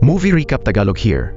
Movie recap Tagalog here.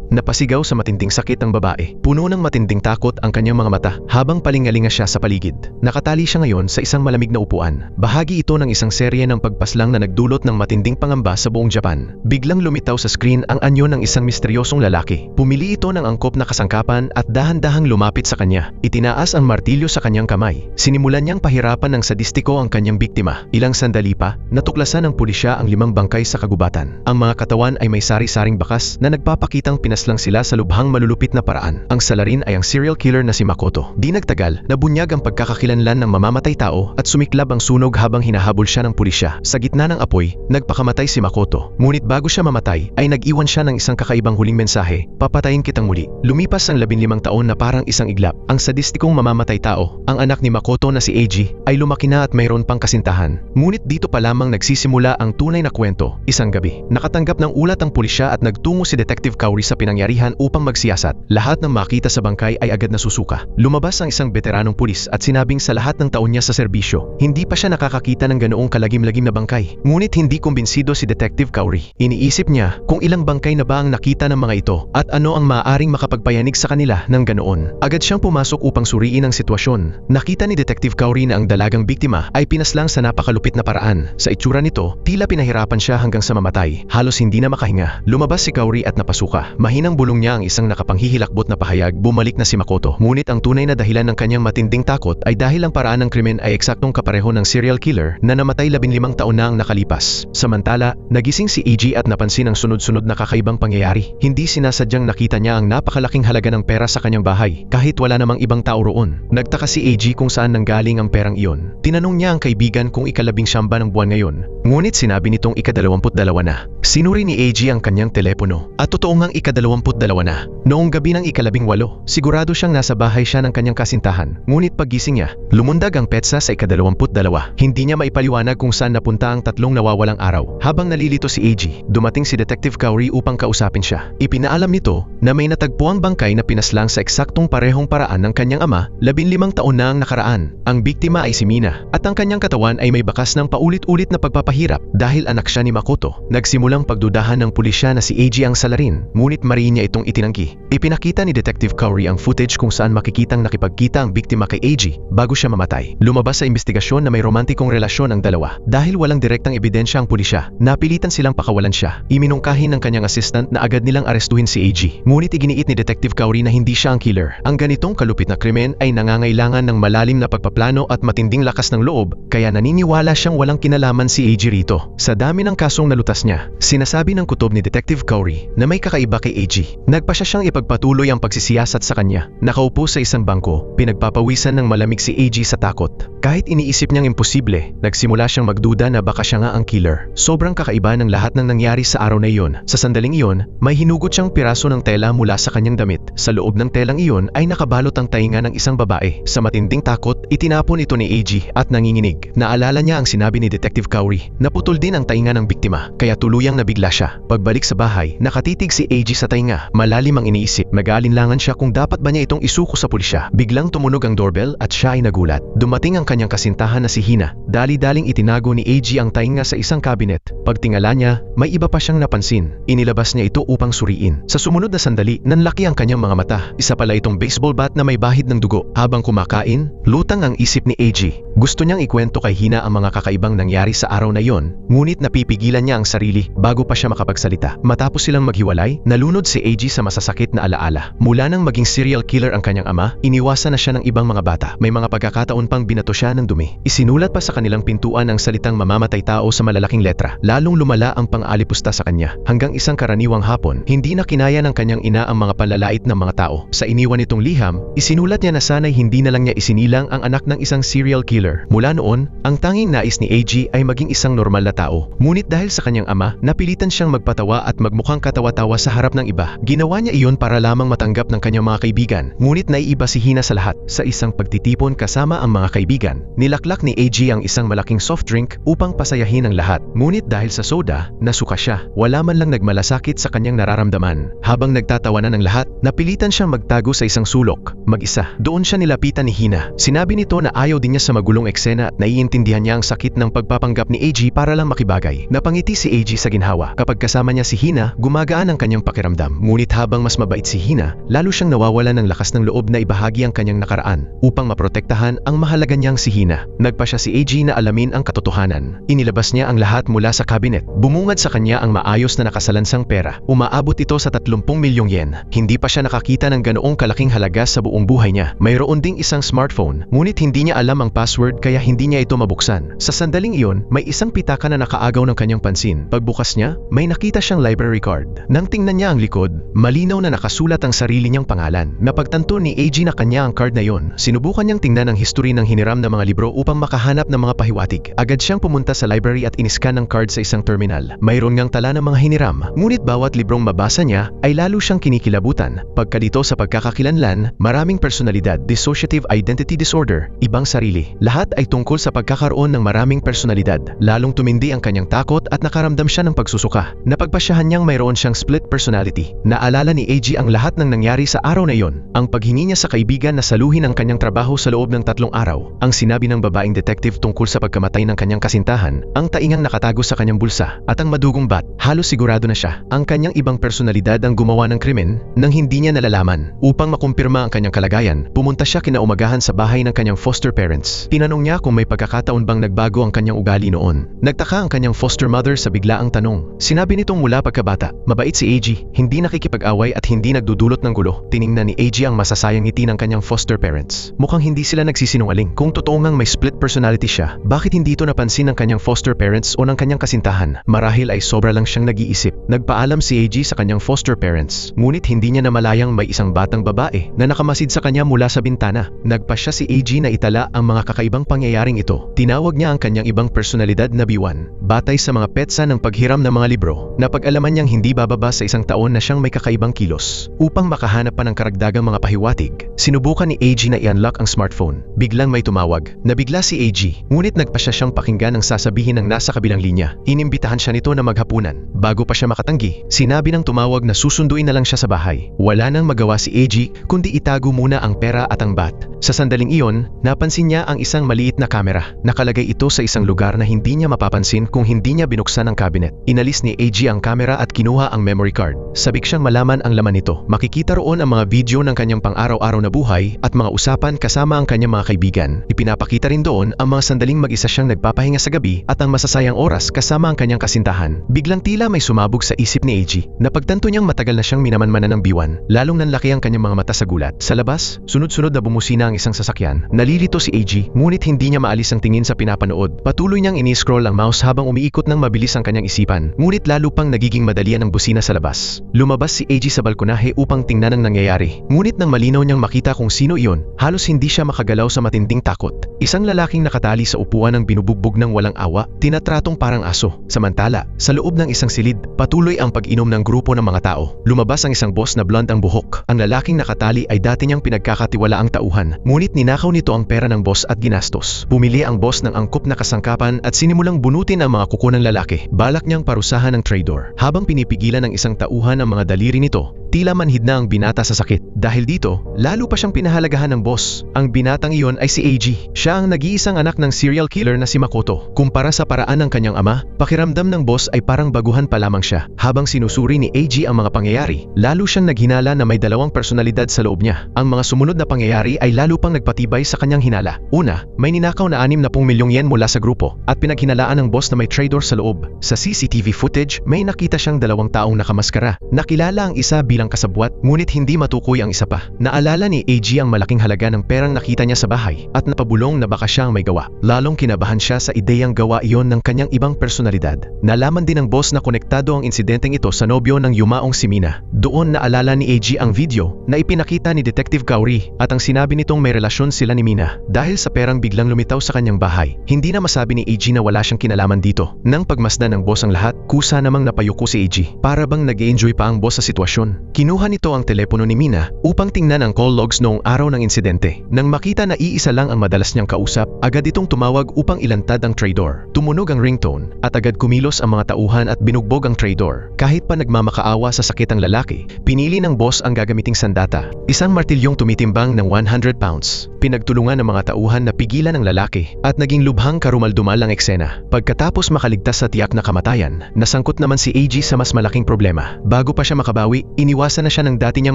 Napasigaw sa matinding sakit ang babae. Puno ng matinding takot ang kanyang mga mata habang palingalinga siya sa paligid. Nakatali siya ngayon sa isang malamig na upuan. Bahagi ito ng isang serye ng pagpaslang na nagdulot ng matinding pangamba sa buong Japan. Biglang lumitaw sa screen ang anyo ng isang misteryosong lalaki. Pumili ito ng angkop na kasangkapan at dahan-dahang lumapit sa kanya. Itinaas ang martilyo sa kanyang kamay. Sinimulan niyang pahirapan ng sadistiko ang kanyang biktima. Ilang sandali pa, natuklasan ng pulisya ang 5 bangkay sa kagubatan. Ang mga katawan ay may sari-saring bakas na nagpapakitang lang sila sa lubhang malulupit na paraan. Ang salarin ay ang serial killer na si Makoto. Di nagtagal, nabunyag ang pagkakakilanlan ng mamamatay tao at sumiklab ang sunog habang hinahabol siya ng pulisya. Sa gitna ng apoy, nagpakamatay si Makoto. Ngunit bago siya mamatay, ay nag-iwan siya ng isang kakaibang huling mensahe, "Papatayin kitang muli." Lumipas ang 15 taon na parang isang iglap. Ang sadistikong mamamatay tao, ang anak ni Makoto na si Eiji, ay lumaki na at mayroon pang kasintahan. Ngunit dito pa lamang nagsisimula ang tunay na kwento. Isang gabi, nakatanggap ng ulat ang pulisya at nagtungo si Detective Kaori sa pinangyarihan upang magsiyasat. Lahat ng makita sa bangkay ay agad nasusuka. Lumabas ang isang veteranong pulis at sinabing sa lahat ng taon niya sa serbisyo, hindi pa siya nakakakita ng ganoong kalagim-lagim na bangkay. Ngunit hindi kumbinsido si Detective Kaori. Iniisip niya kung ilang bangkay na ba ang nakita ng mga ito at ano ang maaaring makapagpayanig sa kanila ng ganoon. Agad siyang pumasok upang suriin ang sitwasyon. Nakita ni Detective Kaori na ang dalagang biktima ay pinaslang sa napakalupit na paraan. Sa itsura nito, tila pinahirapan siya hanggang sa mamatay. Halos hindi na makahinga. Lumabas si Kaori at napasuka. Mahinang bulong niya ang isang nakapanghihilakbot na pahayag, bumalik na si Makoto. Ngunit ang tunay na dahilan ng kanyang matinding takot ay dahil ang paraan ng krimen ay eksaktong kapareho ng serial killer na namatay 15 taon na ang nakalipas. Samantala, nagising si Eiji at napansin ang sunod-sunod na kakaibang pangyayari. Hindi sinasadyang nakita niya ang napakalaking halaga ng pera sa kanyang bahay, kahit wala namang ibang tao roon. Nagtaka si Eiji kung saan nanggaling ang perang iyon. Tinanong niya ang kaibigan kung ika-19 ng buwan ngayon. Ngunit sinabi nitong ika-22 na. Sinuri ni Eiji ang kanyang telepono at totoo ngang ika-22 na. Noong gabi ng ika-18, sigurado siyang nasa bahay siya ng kanyang kasintahan. Ngunit paggising niya, lumundag ang petsa sa ika-22. Hindi niya maipaliwanag kung saan napunta ang 3 nawawalang araw. Habang nalilito si Eiji, dumating si Detective Kaori upang kausapin siya. Ipinaalam nito na may natagpuang bangkay na pinaslang sa eksaktong parehong paraan ng kanyang ama 15 taon na ang nakaraan. Ang biktima ay si Mina at ang kanyang katawan ay may bakas ng paulit-ulit na pagpapahirap dahil anak siya ni Makoto. Nagsimulang pagdudahan ng pulisya na si Eiji ang salarin, ngunit mariin niya itong itinanggi. Ipinakita ni Detective Kaori ang footage kung saan makikitang nakipagkita ang biktima kay Eiji bago siya mamatay. Lumabas sa investigasyon na may romantikong relasyon ang dalawa. Dahil walang direktang ebidensya ang pulisya, napilitan silang pakawalan siya. Iminungkahi ng kanyang assistant na agad nilang arestuhin si Eiji. Ngunit iginiit ni Detective Kaori na hindi siya ang killer. Ang ganitong kalupit na krimen ay nangangailangan ng malalim na pagpaplano at matinding lakas ng loob, kaya naniniwala siyang walang kinalaman si Eiji rito. Sa dami ng kasong nalutas niya, sinasabi ng kutob ni Detective Kaori na may kakaiba kay Eiji. Nagpasya siyang ipagpatuloy ang pagsisiyasat sa kanya. Nakaupo sa isang bangko, pinagpapawisan ng malamig si Eiji sa takot. Kahit iniisip niyang imposible, nagsimula siyang magduda na baka siya nga ang killer. Sobrang kakaiba ng lahat ng nangyari sa araw na iyon. Sa sandaling iyon, may hinugot siyang piraso ng tela mula sa kanyang damit. Sa loob ng telang iyon ay nakabalot ang tainga ng isang babae. Sa matinding takot, itinapon ito ni Eiji at nanginginig. Naalala niya ang sinabi ni Detective Kaori. Naputol din ang tainga ng biktima, kaya tuluyang nabigla siya. Pagbalik sa bahay, nakatitig si Eiji sa tainga. Malalim ang iniisip. Nag-aalinlangan siya kung dapat ba niya itong isuko sa pulisya. Biglang tumunog ang doorbell at siya ay nagulat. Dumating ang kanyang kasintahan na si Hina. Dali-daling itinago ni Eiji ang tainga sa isang cabinet. Pagtingala niya, may iba pa siyang napansin. Inilabas niya ito upang suriin. Sa sumunod na sandali, nanlaki ang kanyang mga mata. Isa pala itong baseball bat na may bahid ng dugo. Habang kumakain, lutang ang isip ni Eiji. Gusto niyang ikwento kay Hina ang mga kakaibang nangyari sa araw na iyon, ngunit napipigilan niya ang sarili bago pa siya makapagsalita. Matapos silang maghiwalay, nalunod si Eiji sa masasakit na alaala. Mula nang maging serial killer ang kanyang ama, iniwasan na siya ng ibang mga bata. May mga pagkakataon pang binato siya ng dumi. Isinulat pa sa kanilang pintuan ang salitang mamamatay tao sa malalaking letra. Lalong lumala ang pang-alipusta sa kanya. Hanggang isang karaniwang hapon, hindi na kinaya ng kanyang ina ang mga panlalait ng mga tao. Sa iniwan nitong liham, isinulat niya na sana'y hindi na lang niya isinilang ang anak ng isang serial killer. Mula noon, ang tanging nais ni Eiji ay maging isang normal na tao. Ngunit dahil sa kanyang ama, napilitan siyang magpatawa at magmukhang katawa-tawa sa harap ng iba. Ginawa niya iyon iyon para lamang matanggap ng kanyang mga kaibigan. Ngunit naiiba si Hina sa lahat. Sa isang pagtitipon kasama ang mga kaibigan, nilaklak ni AG ang isang malaking soft drink upang pasayahin ang lahat. Ngunit dahil sa soda, nasuka siya. Wala man lang nagmalasakit sa kanyang nararamdaman. Habang nagtatawanan ng lahat, napilitan siyang magtago sa isang sulok, mag-isa. Doon siya nilapitan ni Hina. Sinabi nito na ayaw din niya sa magulong eksena at naiintindihan niya ang sakit ng pagpapanggap ni AG para lang makibagay. Napangiti si AG sa ginhawa. Kapag kasama niya si Hina, gumagaan ang kanyang pakiramdam. Ngunit habang mas mabait si Hina, lalo siyang nawawalan ng lakas ng loob na ibahagi ang kanyang nakaraan upang maprotektahan ang mahalaga niyang si Hina. Nagpa siya si AG na alamin ang katotohanan. Inilabas niya ang lahat mula sa cabinet. Bumungad sa kanya ang maayos na nakasalansang pera. Umaabot ito sa 30 milyong yen. Hindi pa siya nakakita ng ganoong kalaking halaga sa buong buhay niya. Mayroon ding isang smartphone, ngunit hindi niya alam ang password kaya hindi niya ito mabuksan. Sa sandaling iyon, may isang pitaka na nakaagaw ng kanyang pansin. Pagbukas niya, may nakita siyang library card. Nang tingnan niya ang likod, malinaw na nakasulat ang sarili niyang pangalan. Napagtanto ni AG na kanya ang card na yon. Sinubukan niyang tingnan ang history ng hiniram na mga libro upang makahanap ng mga pahiwatig. Agad siyang pumunta sa library at iniskan ang card sa isang terminal. Mayroon ngang tala ng mga hiniram, ngunit bawat librong mabasa niya ay lalo siyang kinikilabutan. Pagkalito sa pagkakakilanlan, maraming personalidad, dissociative identity disorder, ibang sarili. Lahat ay tungkol sa pagkakaroon ng maraming personalidad. Lalong tumindi ang kanyang takot at nakaramdam siya ng pagsusuka. Napagpasyahan niyang mayroon siyang split personality. Naalala ni AG ang lahat ng nangyari sa araw na iyon. Ang paghingi niya sa kaibigan na saluhin ang kanyang trabaho sa loob ng 3 araw. Ang sinabi ng babaeng detective tungkol sa pagkamatay ng kanyang kasintahan. Ang taingang nakatago sa kanyang bulsa. At ang madugong bat. Halos sigurado na siya. Ang kanyang ibang personalidad ang gumawa ng krimen nang hindi niya nalalaman. Upang makumpirma ang kanyang kalagayan, pumunta siya kinaumagahan sa bahay ng kanyang foster parents. Tinanong niya kung may pagkakataon bang nagbago ang kanyang ugali noon. Nagtaka ang kanyang foster mother sa biglaang tanong. Sinabi nitong mula pagkabata, mabait si AG, hindi nakikipag-away at hindi nagdudulot ng gulo. Tiningnan ni AG ang masasayang ngiti ng kanyang foster parents. Mukhang hindi sila nagsisinungaling. Kung totoo ngang may split personality siya, bakit hindi ito napansin ng kanyang foster parents o ng kanyang kasintahan? Marahil ay sobra lang siyang nag-iisip. Nagpaalam si AG sa kanyang foster parents, ngunit hindi niya namalayang may isang batang babae na nakamasid sa kanya mula sa bintana. Nagpasya si AG na itala ang mga kakaibang pangyayaring ito. Tinawag niya ang kanyang ibang personalidad na B1. Batay sa mga petsa ng paghiram ng mga libro, napag-alaman niyang hindi bababa sa 1 taon na siyang may kakaibang kilos. Upang makahanap pa ng karagdagang mga pahiwatig, sinubukan ni AG na i-unlock ang smartphone. Biglang may tumawag. Nabigla si AG, ngunit nagpasya siyang pakinggan ang sasabihin ng nasa kabilang linya. Inimbitahan siya nito na maghapunan. Bago pa siya makatanggi, sinabi ng tumawag na susunduin na lang siya sa bahay. Wala nang magawa si AG kundi itago muna ang pera at ang bat. Sa sandaling iyon, napansin niya ang isang maliit na kamera. Nakalagay ito sa isang lugar na hindi niya mapapansin kung hindi niya binuksan ang cabinet. Inalis ni AG ang kamera at kinuha ang memory card. Sabik siyang malaman ang laman nito. Makikita roon ang mga video ng kanyang pang-araw-araw na buhay at mga usapan kasama ang kanyang mga kaibigan. Ipinapakita rin doon ang mga sandaling mag-isa siyang nagpapahinga sa gabi at ang masasayang oras kasama ang kanyang kasintahan. Biglang tila may sumabog sa isip ni AG. Napagtanto niyang matagal na siyang minamanmanan ng B1. Lalong nanlaki ang kanyang mga mata sa gulat. Sa labas, sunod-sunod na bumusina ang isang sasakyan. Nalilito si AG, ngunit hindi niya maalis ang tingin sa pinapanood. Patuloy niyang ini-scroll ang mouse habang umiikot ng mabilis ang kanyang isipan. Ngunit lalo pang nagiging madalian ang busina sa labas. Lumabas si AG sa balkonahe upang tingnan ang nangyayari. Ngunit nang malinaw niyang makita kung sino iyon, halos hindi siya makagalaw sa matinding takot. Isang lalaking nakatali sa upuan ng binubugbog ng walang awa, tinatratong parang aso. Samantala, sa loob ng isang silid, patuloy ang pag-inom ng grupo ng mga tao. Lumabas ang isang boss na blonde ang buhok. Ang lalaking nakatali ay dati niyang pinagkakatiwalaang tauhan, ngunit ninakaw nito ang pera ng boss at ginastos. Pumili ang boss ng angkop na kasangkapan at sinimulang bunutin ang mga kuko ng lalaki. Balak niyang parusahan ng traitor. Habang pinipigilan ng isang tauhan ang mga daliri nito, tila manhid na ang binata sa sakit. Dahil dito, lalo pa siyang pinahalagahan ng boss. Ang binatang iyon ay si AG. Siya ang nag-iisang anak ng serial killer na si Makoto. Kumpara sa paraan ng kanyang ama, pakiramdam ng boss ay parang baguhan pa lamang siya. Habang sinusuri ni AG ang mga pangyayari, lalo siyang naghinala na may 2 personalidad sa loob niya. Ang mga sumunod na pangyayari ay lalo pang nagpatibay sa kanyang hinala. Una, may ninakaw na 60 milyong yen mula sa grupo at pinaghinalaan ng boss na may traitor sa loob. Sa CCTV footage, may nakita siyang 2 taong nakamaskara. Nakilala ang isa bilang kasabwat, ngunit hindi matukoy ang isa pa. Naalala ni AG ang malaking halaga ng perang nakita niya sa bahay at napabulong na baka siya ang may gawa. Lalong kinabahan siya sa ideyang gawa iyon ng kanyang ibang personalidad. Nalaman din ng boss na konektado ang insidenteng ito sa nobyo ng yumaong si Mina. Doon naalala ni AG ang video na ipinakita ni Detective Kaori at ang sinabi nitong may relasyon sila ni Mina. Dahil sa perang biglang lumitaw sa kanyang bahay, hindi na masabi ni AG na wala siyang kinalaman dito. Nang pagmasdan ng boss ang lahat, kusa namang napayuko si AG. Para bang nag-enjoy pa ang boss sa sitwasyon. Kinuha nito ang telepono ni Mina upang tingnan ang call logs noong araw ng insidente. Nang makita na iisa lang ang madalas niyang kausap, agad itong tumawag upang ilantad ang traitor. Tumunog ang ringtone at agad kumilos ang mga tauhan at binugbog ang traitor. Kahit pa nagmamakaawa sa sakit ang lalaki, pinili ng boss ang gagamiting sandata, isang martilyong tumitimbang ng 100 pounds. Pinagtulungan ng mga tauhan na pigilan ang lalaki at naging lubhang karumaldumal ang eksena. Pagkatapos makaligtas sa tiyak na kamatayan, nasangkot naman si AG sa mas malaking problema. Bago pa siya makabawi, iniwasan na siya ng dati niyang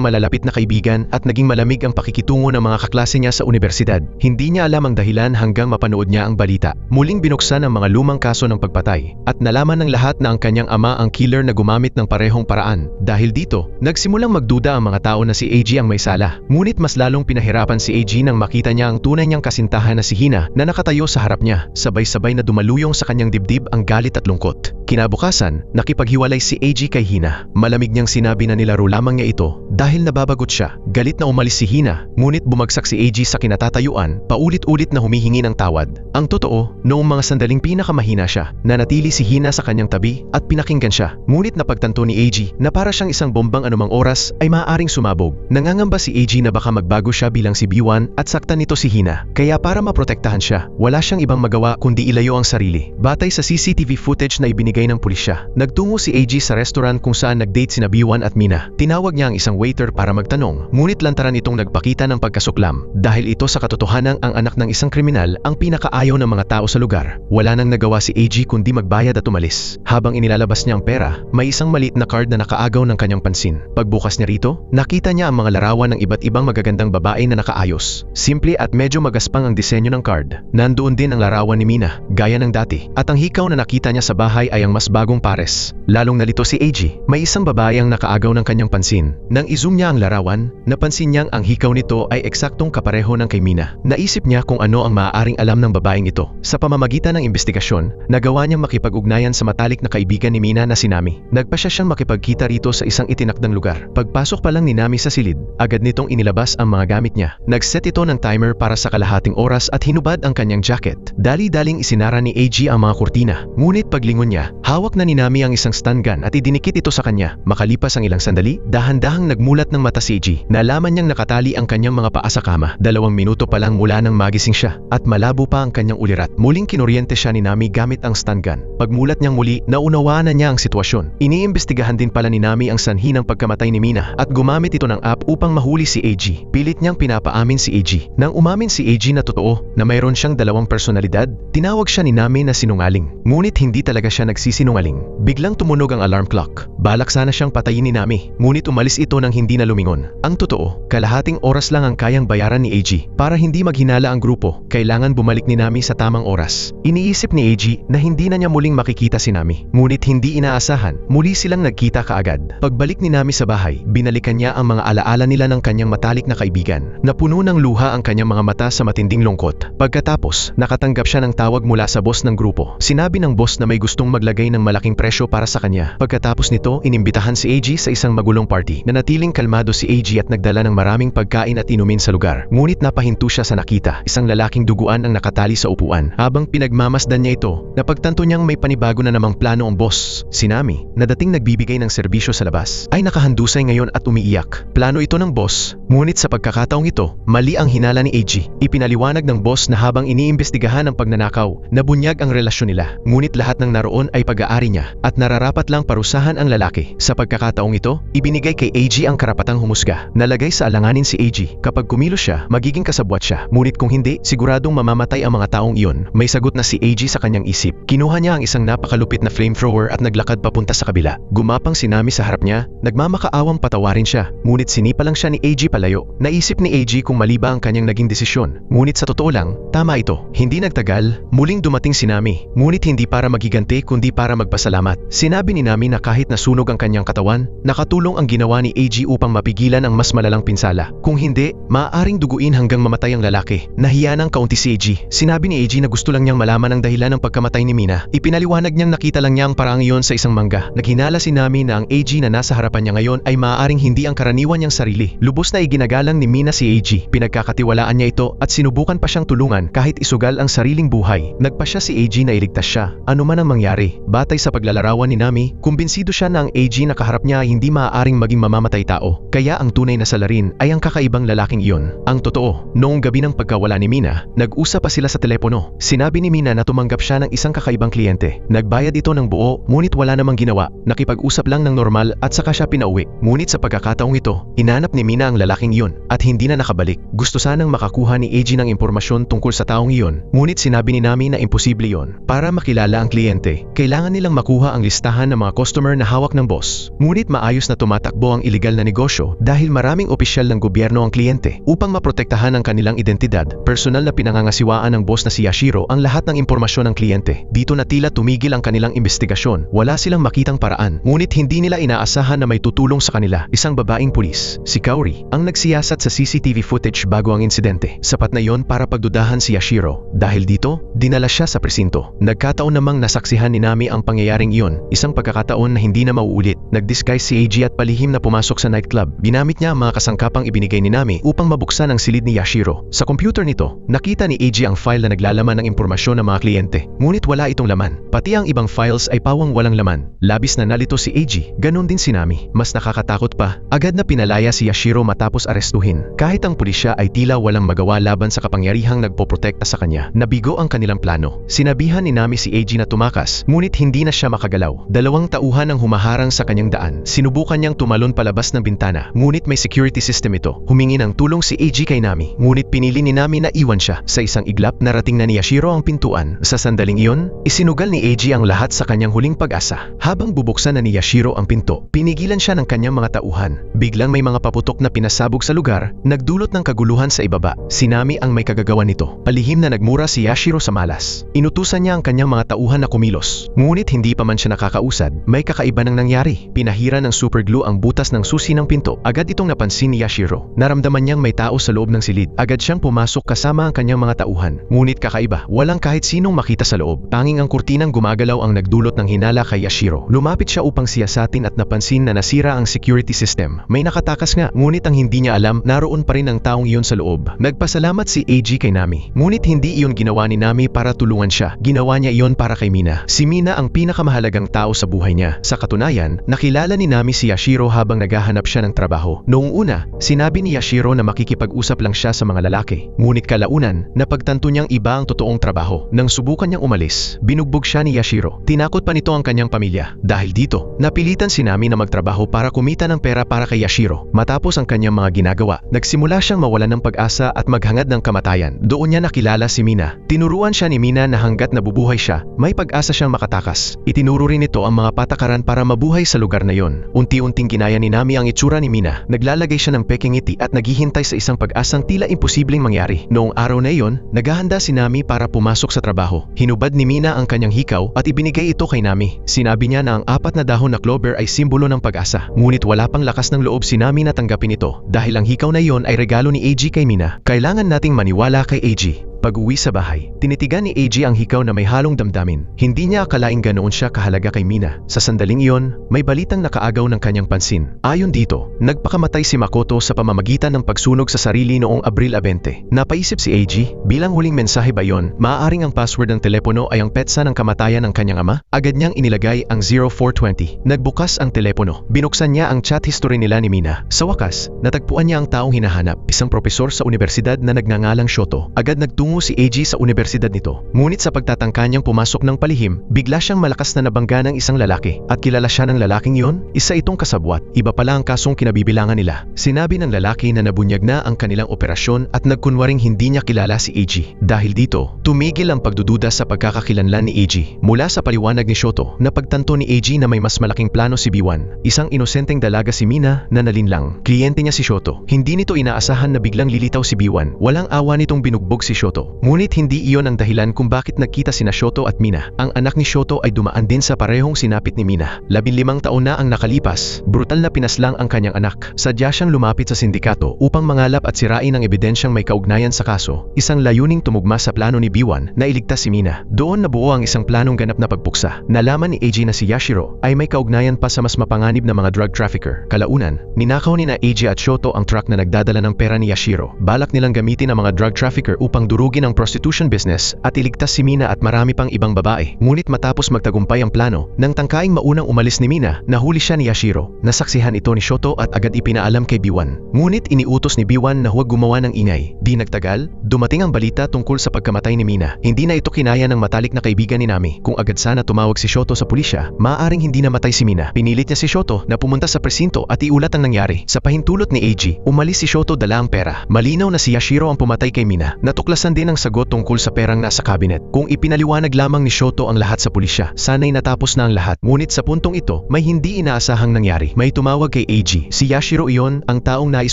malalapit na kaibigan at naging malamig ang pakikitungo ng mga kaklase niya sa universidad. Hindi niya alam ang dahilan hanggang mapanood niya ang balita. Muling binuksan ang mga lumang kaso ng pagpatay at nalaman ng lahat na ang kanyang ama ang killer na gumamit ng parehong paraan. Dahil dito, nagsimulang magduda ang mga tao na si AG ang may sala. Ngunit mas lalong pinahirapan si AG nang makita niya ang tunay niyang kasintahan na si Hina na nakatayo sa harap niya. Sabay-sabay na dumaluyong sa kanyang dibdib ang galit at lungkot. Kinabukasan, nakipaghiwalay si AG kay Hina. Malamig niyang sinabi na nilaro lamang niya ito dahil nababagot siya. Galit na umalis si Hina, ngunit bumagsak si AG sa kinatatayuan, paulit-ulit na humihingi ng tawad. Ang totoo, noong mga sandaling pinakamahina siya, nanatili si Hina sa kanyang tabi at pinakinggan siya. Ngunit napagtanto ni AG na para siyang isang bombang anumang oras ay maaaring sumabog. Nangangamba si AG na baka magbago siya bilang si B1 at saktan nito si Hina. Kaya para maprotektahan siya, wala siyang ibang magawa kundi ilayo ang sarili. Batay sa CCTV footage na ibinigay ng pulisya, nagtungo si AG sa restaurant kung saan nag-date sina B1 at Mina. Tinawag niya ang isang waiter para magtanong, ngunit lantaran itong nagpakita ng pagkasuklam. Dahil ito sa katotohanan ang anak ng isang kriminal ang pinakaayaw ng mga tao sa lugar. Wala nang nagawa si AG kundi magbayad at umalis. Habang inilalabas niya ang pera, may isang maliit na card na nakaagaw ng kanyang pansin. Pagbukas niya rito, nakita niya ang mga larawan ng iba't ibang magagandang babae na nakaayos. Simple at medyo magaspang ang disenyo ng card. Nandoon din ang larawan ni Mina, gaya ng dati. At ang hikaw na nakita niya sa bahay ay ang mas bagong pares. Lalong nalito si AG. May isang babae ang nakaagaw ng kanyang pansin. Nang i-zoom niya ang larawan, napansin niyang ang hikaw nito ay eksaktong kapareho ng kay Mina. Naisip niya kung ano ang maaaring alam ng babaeng ito. Sa pamamagitan ng investigasyon, nagawa niyang makipag-ugnayan sa matalik na kaibigan ni Mina na si Nami. Nagpasya siyang makipagkita rito sa isang itinakdang lugar. Pagpasok pa lang ni Nami sa silid, agad nitong inilabas ang mga gamit niya. Nagset ito ng timer para sa kalahating oras at hinubad ang kanyang jacket. Dali-daling isinara ni AG ang mga kurtina. Ngunit paglingon niya, hawak na ni Nami ang isang stun gun at idinikit ito sa kanya. Makalipas ang ilang sandali, dahan-dahang nagmulat ng mata si AG. Nalaman niyang nakatali ang kanyang mga paa sa kama. 2 minuto pa lang mula nang magising siya at malabo pa ang kanyang ulirat. Muling kinuryente siya ni Nami gamit ang stun gun. Pagmulat niyang muli, naunawaan na niya ang sitwasyon. Iniimbestigahan din pala ni Nami ang sanhi ng pagkamatay ni Mina at gumamit ito ng app upang mahuli si AG. Pilit niyang pinapaamin si AG. Nang umamin si AG na totoo na mayroon siyang 2 personalidad, tinawag siya ni Nami na sinungaling. Ngunit hindi talaga siya nagsisinungaling. Biglang tumunog ang alarm clock. Balak sana siyang patayin ni Nami, ngunit umalis ito nang hindi na lumingon. Ang totoo, kalahating oras lang ang kayang bayaran ni AG. Para hindi maghinala ang grupo, kailangan bumalik ni Nami sa tamang oras. Iniisip ni AG na hindi na niya muling makikita si Nami. Ngunit hindi inaasahan, muli silang nagkita kaagad. Pagbalik ni Nami sa bahay, binalikan niya ang mga alaala nila ng kanyang matalik na kaibigan. Napuno ng luha ang kanyang mga mata sa matinding lungkot. Pagkatapos, nakatanggap siya ng tawag mula sa boss ng grupo. Sinabi ng boss na may gustong maglagay ng malaking presyo para sa kanya. Pagkatapos nito, inimbitahan si AG sa isang magulong party. Nanatiling kalmado si AG at nagdala ng maraming pagkain at inumin sa lugar. Ngunit napahinto siya sa nakita. Isang lalaking duguan ang nakatali sa upuan. Habang pinagmamasdan niya ito, napagtanto niyang may panibago na namang plano ang boss. Si Nami, na dating nagbibigay ng serbisyo sa labas, ay nakahandusay ngayon at umiiyak. Plano ito ng boss. Ngunit sa pagkakataong ito, mali ang hinala ni AG. Ipinaliwanag ng boss na habang iniimbestigahan ang pagnanakaw, nabunyag ang relasyon nila. Ngunit lahat ng naroon ay pag-aari niya at nararapat lang parusahan ang lalaki. Sa pagkakataong ito, ibinigay kay AG ang karapatang humusga. Nalagay sa alanganin si AG. Kapag kumilos siya, magiging kasabwat siya. Ngunit kung hindi, siguradong mamamatay ang mga taong iyon. May sagot na si AG sa kanyang isip. Kinuha niya ang isang napakalupit na flamethrower at naglakad papunta sa kabila. Gumapang si Nami sa harap niya, nagmamakaawang patawarin siya. Ngunit sinipa lang siya ni AG palayo. Naisip ni AG kung mali ba ang kanyang naging desisyon. Ngunit sa totoo lang, tama ito. Hindi nagtagal, muling dumating si Nami. Ngunit hindi para magiganti kundi para magpasalamat. Sinabi ni Nami na kahit nasunog ang kanyang katawan, nakatulong ang ginawa ni AG upang mapigilan ang mas malalang pinsala. Kung hindi, maaaring duguin hanggang mamatay ang lalaki. Nahiya ng kaunti si AG. Sinabi ni AG na gusto lang niyang malaman ang dahilan ng pagkamatay ni Mina. Ipinaliwanag niyang nakita lang niya ang paraang iyon sa isang mangga. Naghinala si Nami na ang AG na nasa harapan niya ngayon ay maaaring hindi ang karaniwan niyang sarili. Lubos na iginagalang ni Mina si AG. Pinagkakatiwalaan niya ito at sinubukan pa siyang tulungan kahit isugal ang sariling buhay. Nagpasya si AG na iligtas siya. Ano man ang mangyari, batay sa paglalarawan ni Nami, kumbinsido siya na ang AG na kaharap niya ay hindi maaari maaaring maging mamamatay tao, kaya ang tunay na salarin ay ang kakaibang lalaking iyon. Ang totoo, noong gabi ng pagkawala ni Mina, nag-usap pa sila sa telepono. Sinabi ni Mina na tumanggap siya ng isang kakaibang kliyente. Nagbayad ito ng buo, ngunit wala namang ginawa. Nakipag-usap lang ng normal at saka siya pinauwi. Ngunit sa pagkakataong ito, inanap ni Mina ang lalaking iyon at hindi na nakabalik. Gusto sanang makakuha ni AG ng impormasyon tungkol sa taong iyon, ngunit sinabi ni Nami na imposible iyon. Para makilala ang kliyente, kailangan nilang makuha ang listahan ng mga customer na hawak ng boss. Ngunit maayos na tumatakbo ang iligal na negosyo dahil maraming opisyal ng gobyerno ang kliyente. Upang maprotektahan ang kanilang identidad, personal na pinangangasiwaan ng boss na si Yashiro ang lahat ng impormasyon ng kliyente. Dito na tila tumigil ang kanilang investigasyon. Wala silang makitang paraan, ngunit hindi nila inaasahan na may tutulong sa kanila. Isang babaeng pulis, si Kaori, ang nagsiyasat sa CCTV footage bago ang insidente. Sapat na yon para pagdudahan si Yashiro. Dahil dito, dinala siya sa presinto. Nagkataon namang nasaksihan ni Nami ang pangyayaring iyon, isang pagkakataon na hindi na mauulit. Nag-disguise si AG at palihim na pumasok sa nightclub. Ginamit niya ang mga kasangkapang ibinigay ni Nami upang mabuksan ang silid ni Yashiro. Sa computer nito, nakita ni AG ang file na naglalaman ng impormasyon ng mga kliyente. Ngunit wala itong laman. Pati ang ibang files ay pawang walang laman. Labis na nalito si AG. Ganon din si Nami. Mas nakakatakot pa, agad na pinalaya si Yashiro matapos arestuhin. Kahit ang pulisya ay tila walang magawa laban sa kapangyarihang nagpoprotekta sa kanya. Nabigo ang kanilang plano. Sinabihan ni Nami si AG na tumakas, ngunit hindi na siya makagalaw. Dalawang tauhan ang humaharang sa kanyang daan. Sinubukan niyang tumalon palabas ng bintana, ngunit may security system ito. Humingi ng tulong si AG kay Nami, ngunit pinili ni Nami na iwan siya. Sa isang iglap, narating na ni Yashiro ang pintuan. Sa sandaling iyon, isinugal ni AG ang lahat sa kanyang huling pag-asa. Habang bubuksan na ni Yashiro ang pinto, pinigilan siya ng kanyang mga tauhan. Biglang may mga paputok na pinasabog sa lugar, nagdulot ng kaguluhan sa ibaba. Si Nami ang may kagagawan nito. Palihim na nagmura si Yashiro sa malas. Inutusan niya ang kanyang mga tauhan na kumilos. Ngunit hindi pa man siya nakakausad, may kakaiba nang nangyari. Pinahira ng superglue ang butas ng susi ng pinto. Agad itong napansin ni Yashiro. Naramdaman niyang may tao sa loob ng silid. Agad siyang pumasok kasama ang kanyang mga tauhan. Ngunit kakaiba, walang kahit sinong makita sa loob. Tanging ang kurtinang gumagalaw ang nagdulot ng hinala kay Yashiro. Lumapit siya upang siyasatin at napansin na nasira ang security system. May nakatakas nga, ngunit ang hindi niya alam, naroon pa rin ang taong iyon sa loob. Nagpasalamat si AG kay Nami. Ngunit hindi iyon ginawa ni Nami para tulungan siya. Ginawa niya iyon para kay Mina. Si Mina ang pinakamahalagang tao sa buhay niya. Sa katunayan, nakilala ni Nami si Yashiro habang naghahanap siya ng trabaho. Noong una, sinabi ni Yashiro na makikipag-usap lang siya sa mga lalaki. Ngunit kalaunan, napagtanto niyang iba ang totoong trabaho. Nang subukan niyang umalis, binugbog siya ni Yashiro. Tinakot pa nito ang kanyang pamilya. Dahil dito, napilitan si Nami na magtrabaho para kumita ng pera para kay Yashiro. Matapos ang kanyang mga ginagawa, nagsimula siyang mawalan ng pag-asa at maghangad ng kamatayan. Doon niya nakilala si Mina. Tinuruan siya ni Mina na hanggat nabubuhay siya, may pag-asa siyang makatakas. Itinuro rin nito ang mga patakaran para mabuhay sa lugar na yon. Unti-unting ginaya ni Nami ang itsura ni Mina. Naglalagay siya ng peking ngiti at naghihintay sa isang pag-asang tila imposibleng mangyari. Noong araw na iyon, naghahanda si Nami para pumasok sa trabaho. Hinubad ni Mina ang kanyang hikaw at ibinigay ito kay Nami. Sinabi niya na ang 4 na dahon na clover ay simbolo ng pag-asa. Ngunit wala pang lakas ng loob si Nami na tanggapin ito dahil ang hikaw na iyon ay regalo ni AG kay Mina. Kailangan nating maniwala kay AG. Pag-uwi sa bahay, tinitigan ni AG ang hikaw na may halong damdamin. Hindi niya akalaing ganoon siya kahalaga kay Mina. Sa sandaling iyon, may balitang nakaagaw ng kanyang pansin. Ayon dito, nagpakamatay si Makoto sa pamamagitan ng pagsunog sa sarili noong Abril 20. Napaisip si AG, bilang huling mensahe ba yon, maaaring ang password ng telepono ay ang petsa ng kamatayan ng kanyang ama? Agad niyang inilagay ang 0420. Nagbukas ang telepono. Binuksan niya ang chat history nila ni Mina. Sa wakas, natagpuan niya ang taong hinahanap, isang propesor sa universidad na nagngangalang Shoto. Agad nagtungo si AG sa universidad nito. Ngunit sa pagtatangka niyang pumasok ng palihim, bigla siyang malakas na nabangga ng isang lalaki. At kilala siya ng lalaking iyon? Isa itong kasabwat. Iba pala ang kasong kinabibilangan nila. Sinabi ng lalaki na nabunyag na ang kanilang operasyon at nagkunwaring hindi niya kilala si AG. Dahil dito, tumigil ang pagdududa sa pagkakakilanlan ni AG. Mula sa paliwanag ni Shoto, napagtanto ni AG na may mas malaking plano si B1. Isang inosenteng dalaga si Mina na nalinlang. Kliyente niya si Shoto. Hindi nito inaasahan na biglang lilitaw si B1. Walang awa nitong binugbog si Shoto. Ngunit hindi iyon ang dahilan kung bakit nagkita sina Shoto at Mina. Ang anak ni Shoto ay dumaan din sa parehong sinapit ni Mina. 15 taon na ang nakalipas, brutal na pinaslang ang kanyang anak. Sadya siyang lumapit sa sindikato upang mangalap at sirain ang ebidensyang may kaugnayan sa kaso. Isang layuning tumugma sa plano ni B1 na iligtas si Mina. Doon nabuo ang isang planong ganap na pagpuksa. Nalaman ni AG na si Yashiro ay may kaugnayan pa sa mas mapanganib na mga drug trafficker. Kalaunan, ninakaw ni na AG at Shoto ang truck na nagdadala ng pera ni Yashiro. Balak nilang gamitin ang mga drug trafficker upang durugin lusugin ang prostitution business at iligtas si Mina at marami pang ibang babae. Ngunit matapos magtagumpay ang plano, nang tangkaing maunang umalis ni Mina, nahuli siya ni Yashiro. Nasaksihan ito ni Shoto at agad ipinaalam kay B1. Ngunit iniutos ni B1 na huwag gumawa ng ingay. Di nagtagal, dumating ang balita tungkol sa pagkamatay ni Mina. Hindi na ito kinaya ng matalik na kaibigan ni Nami. Kung agad sana tumawag si Shoto sa pulisya, maaaring hindi namatay si Mina. Pinilit niya si Shoto na pumunta sa presinto at iulat ang nangyari. Sa pahintulot ni Eiji, umalis si Shoto dala ang pera. Malinaw na si Yashiro ang pumatay kay Mina. Natuklasan din ang sagot tungkol sa perang nasa cabinet. Kung ipinaliwanag lamang ni Shoto ang lahat sa pulisya, sana'y natapos na ang lahat. Ngunit sa puntong ito, may hindi inaasahang nangyari. May tumawag kay Eiji. Si Yashiro iyon ang taong nais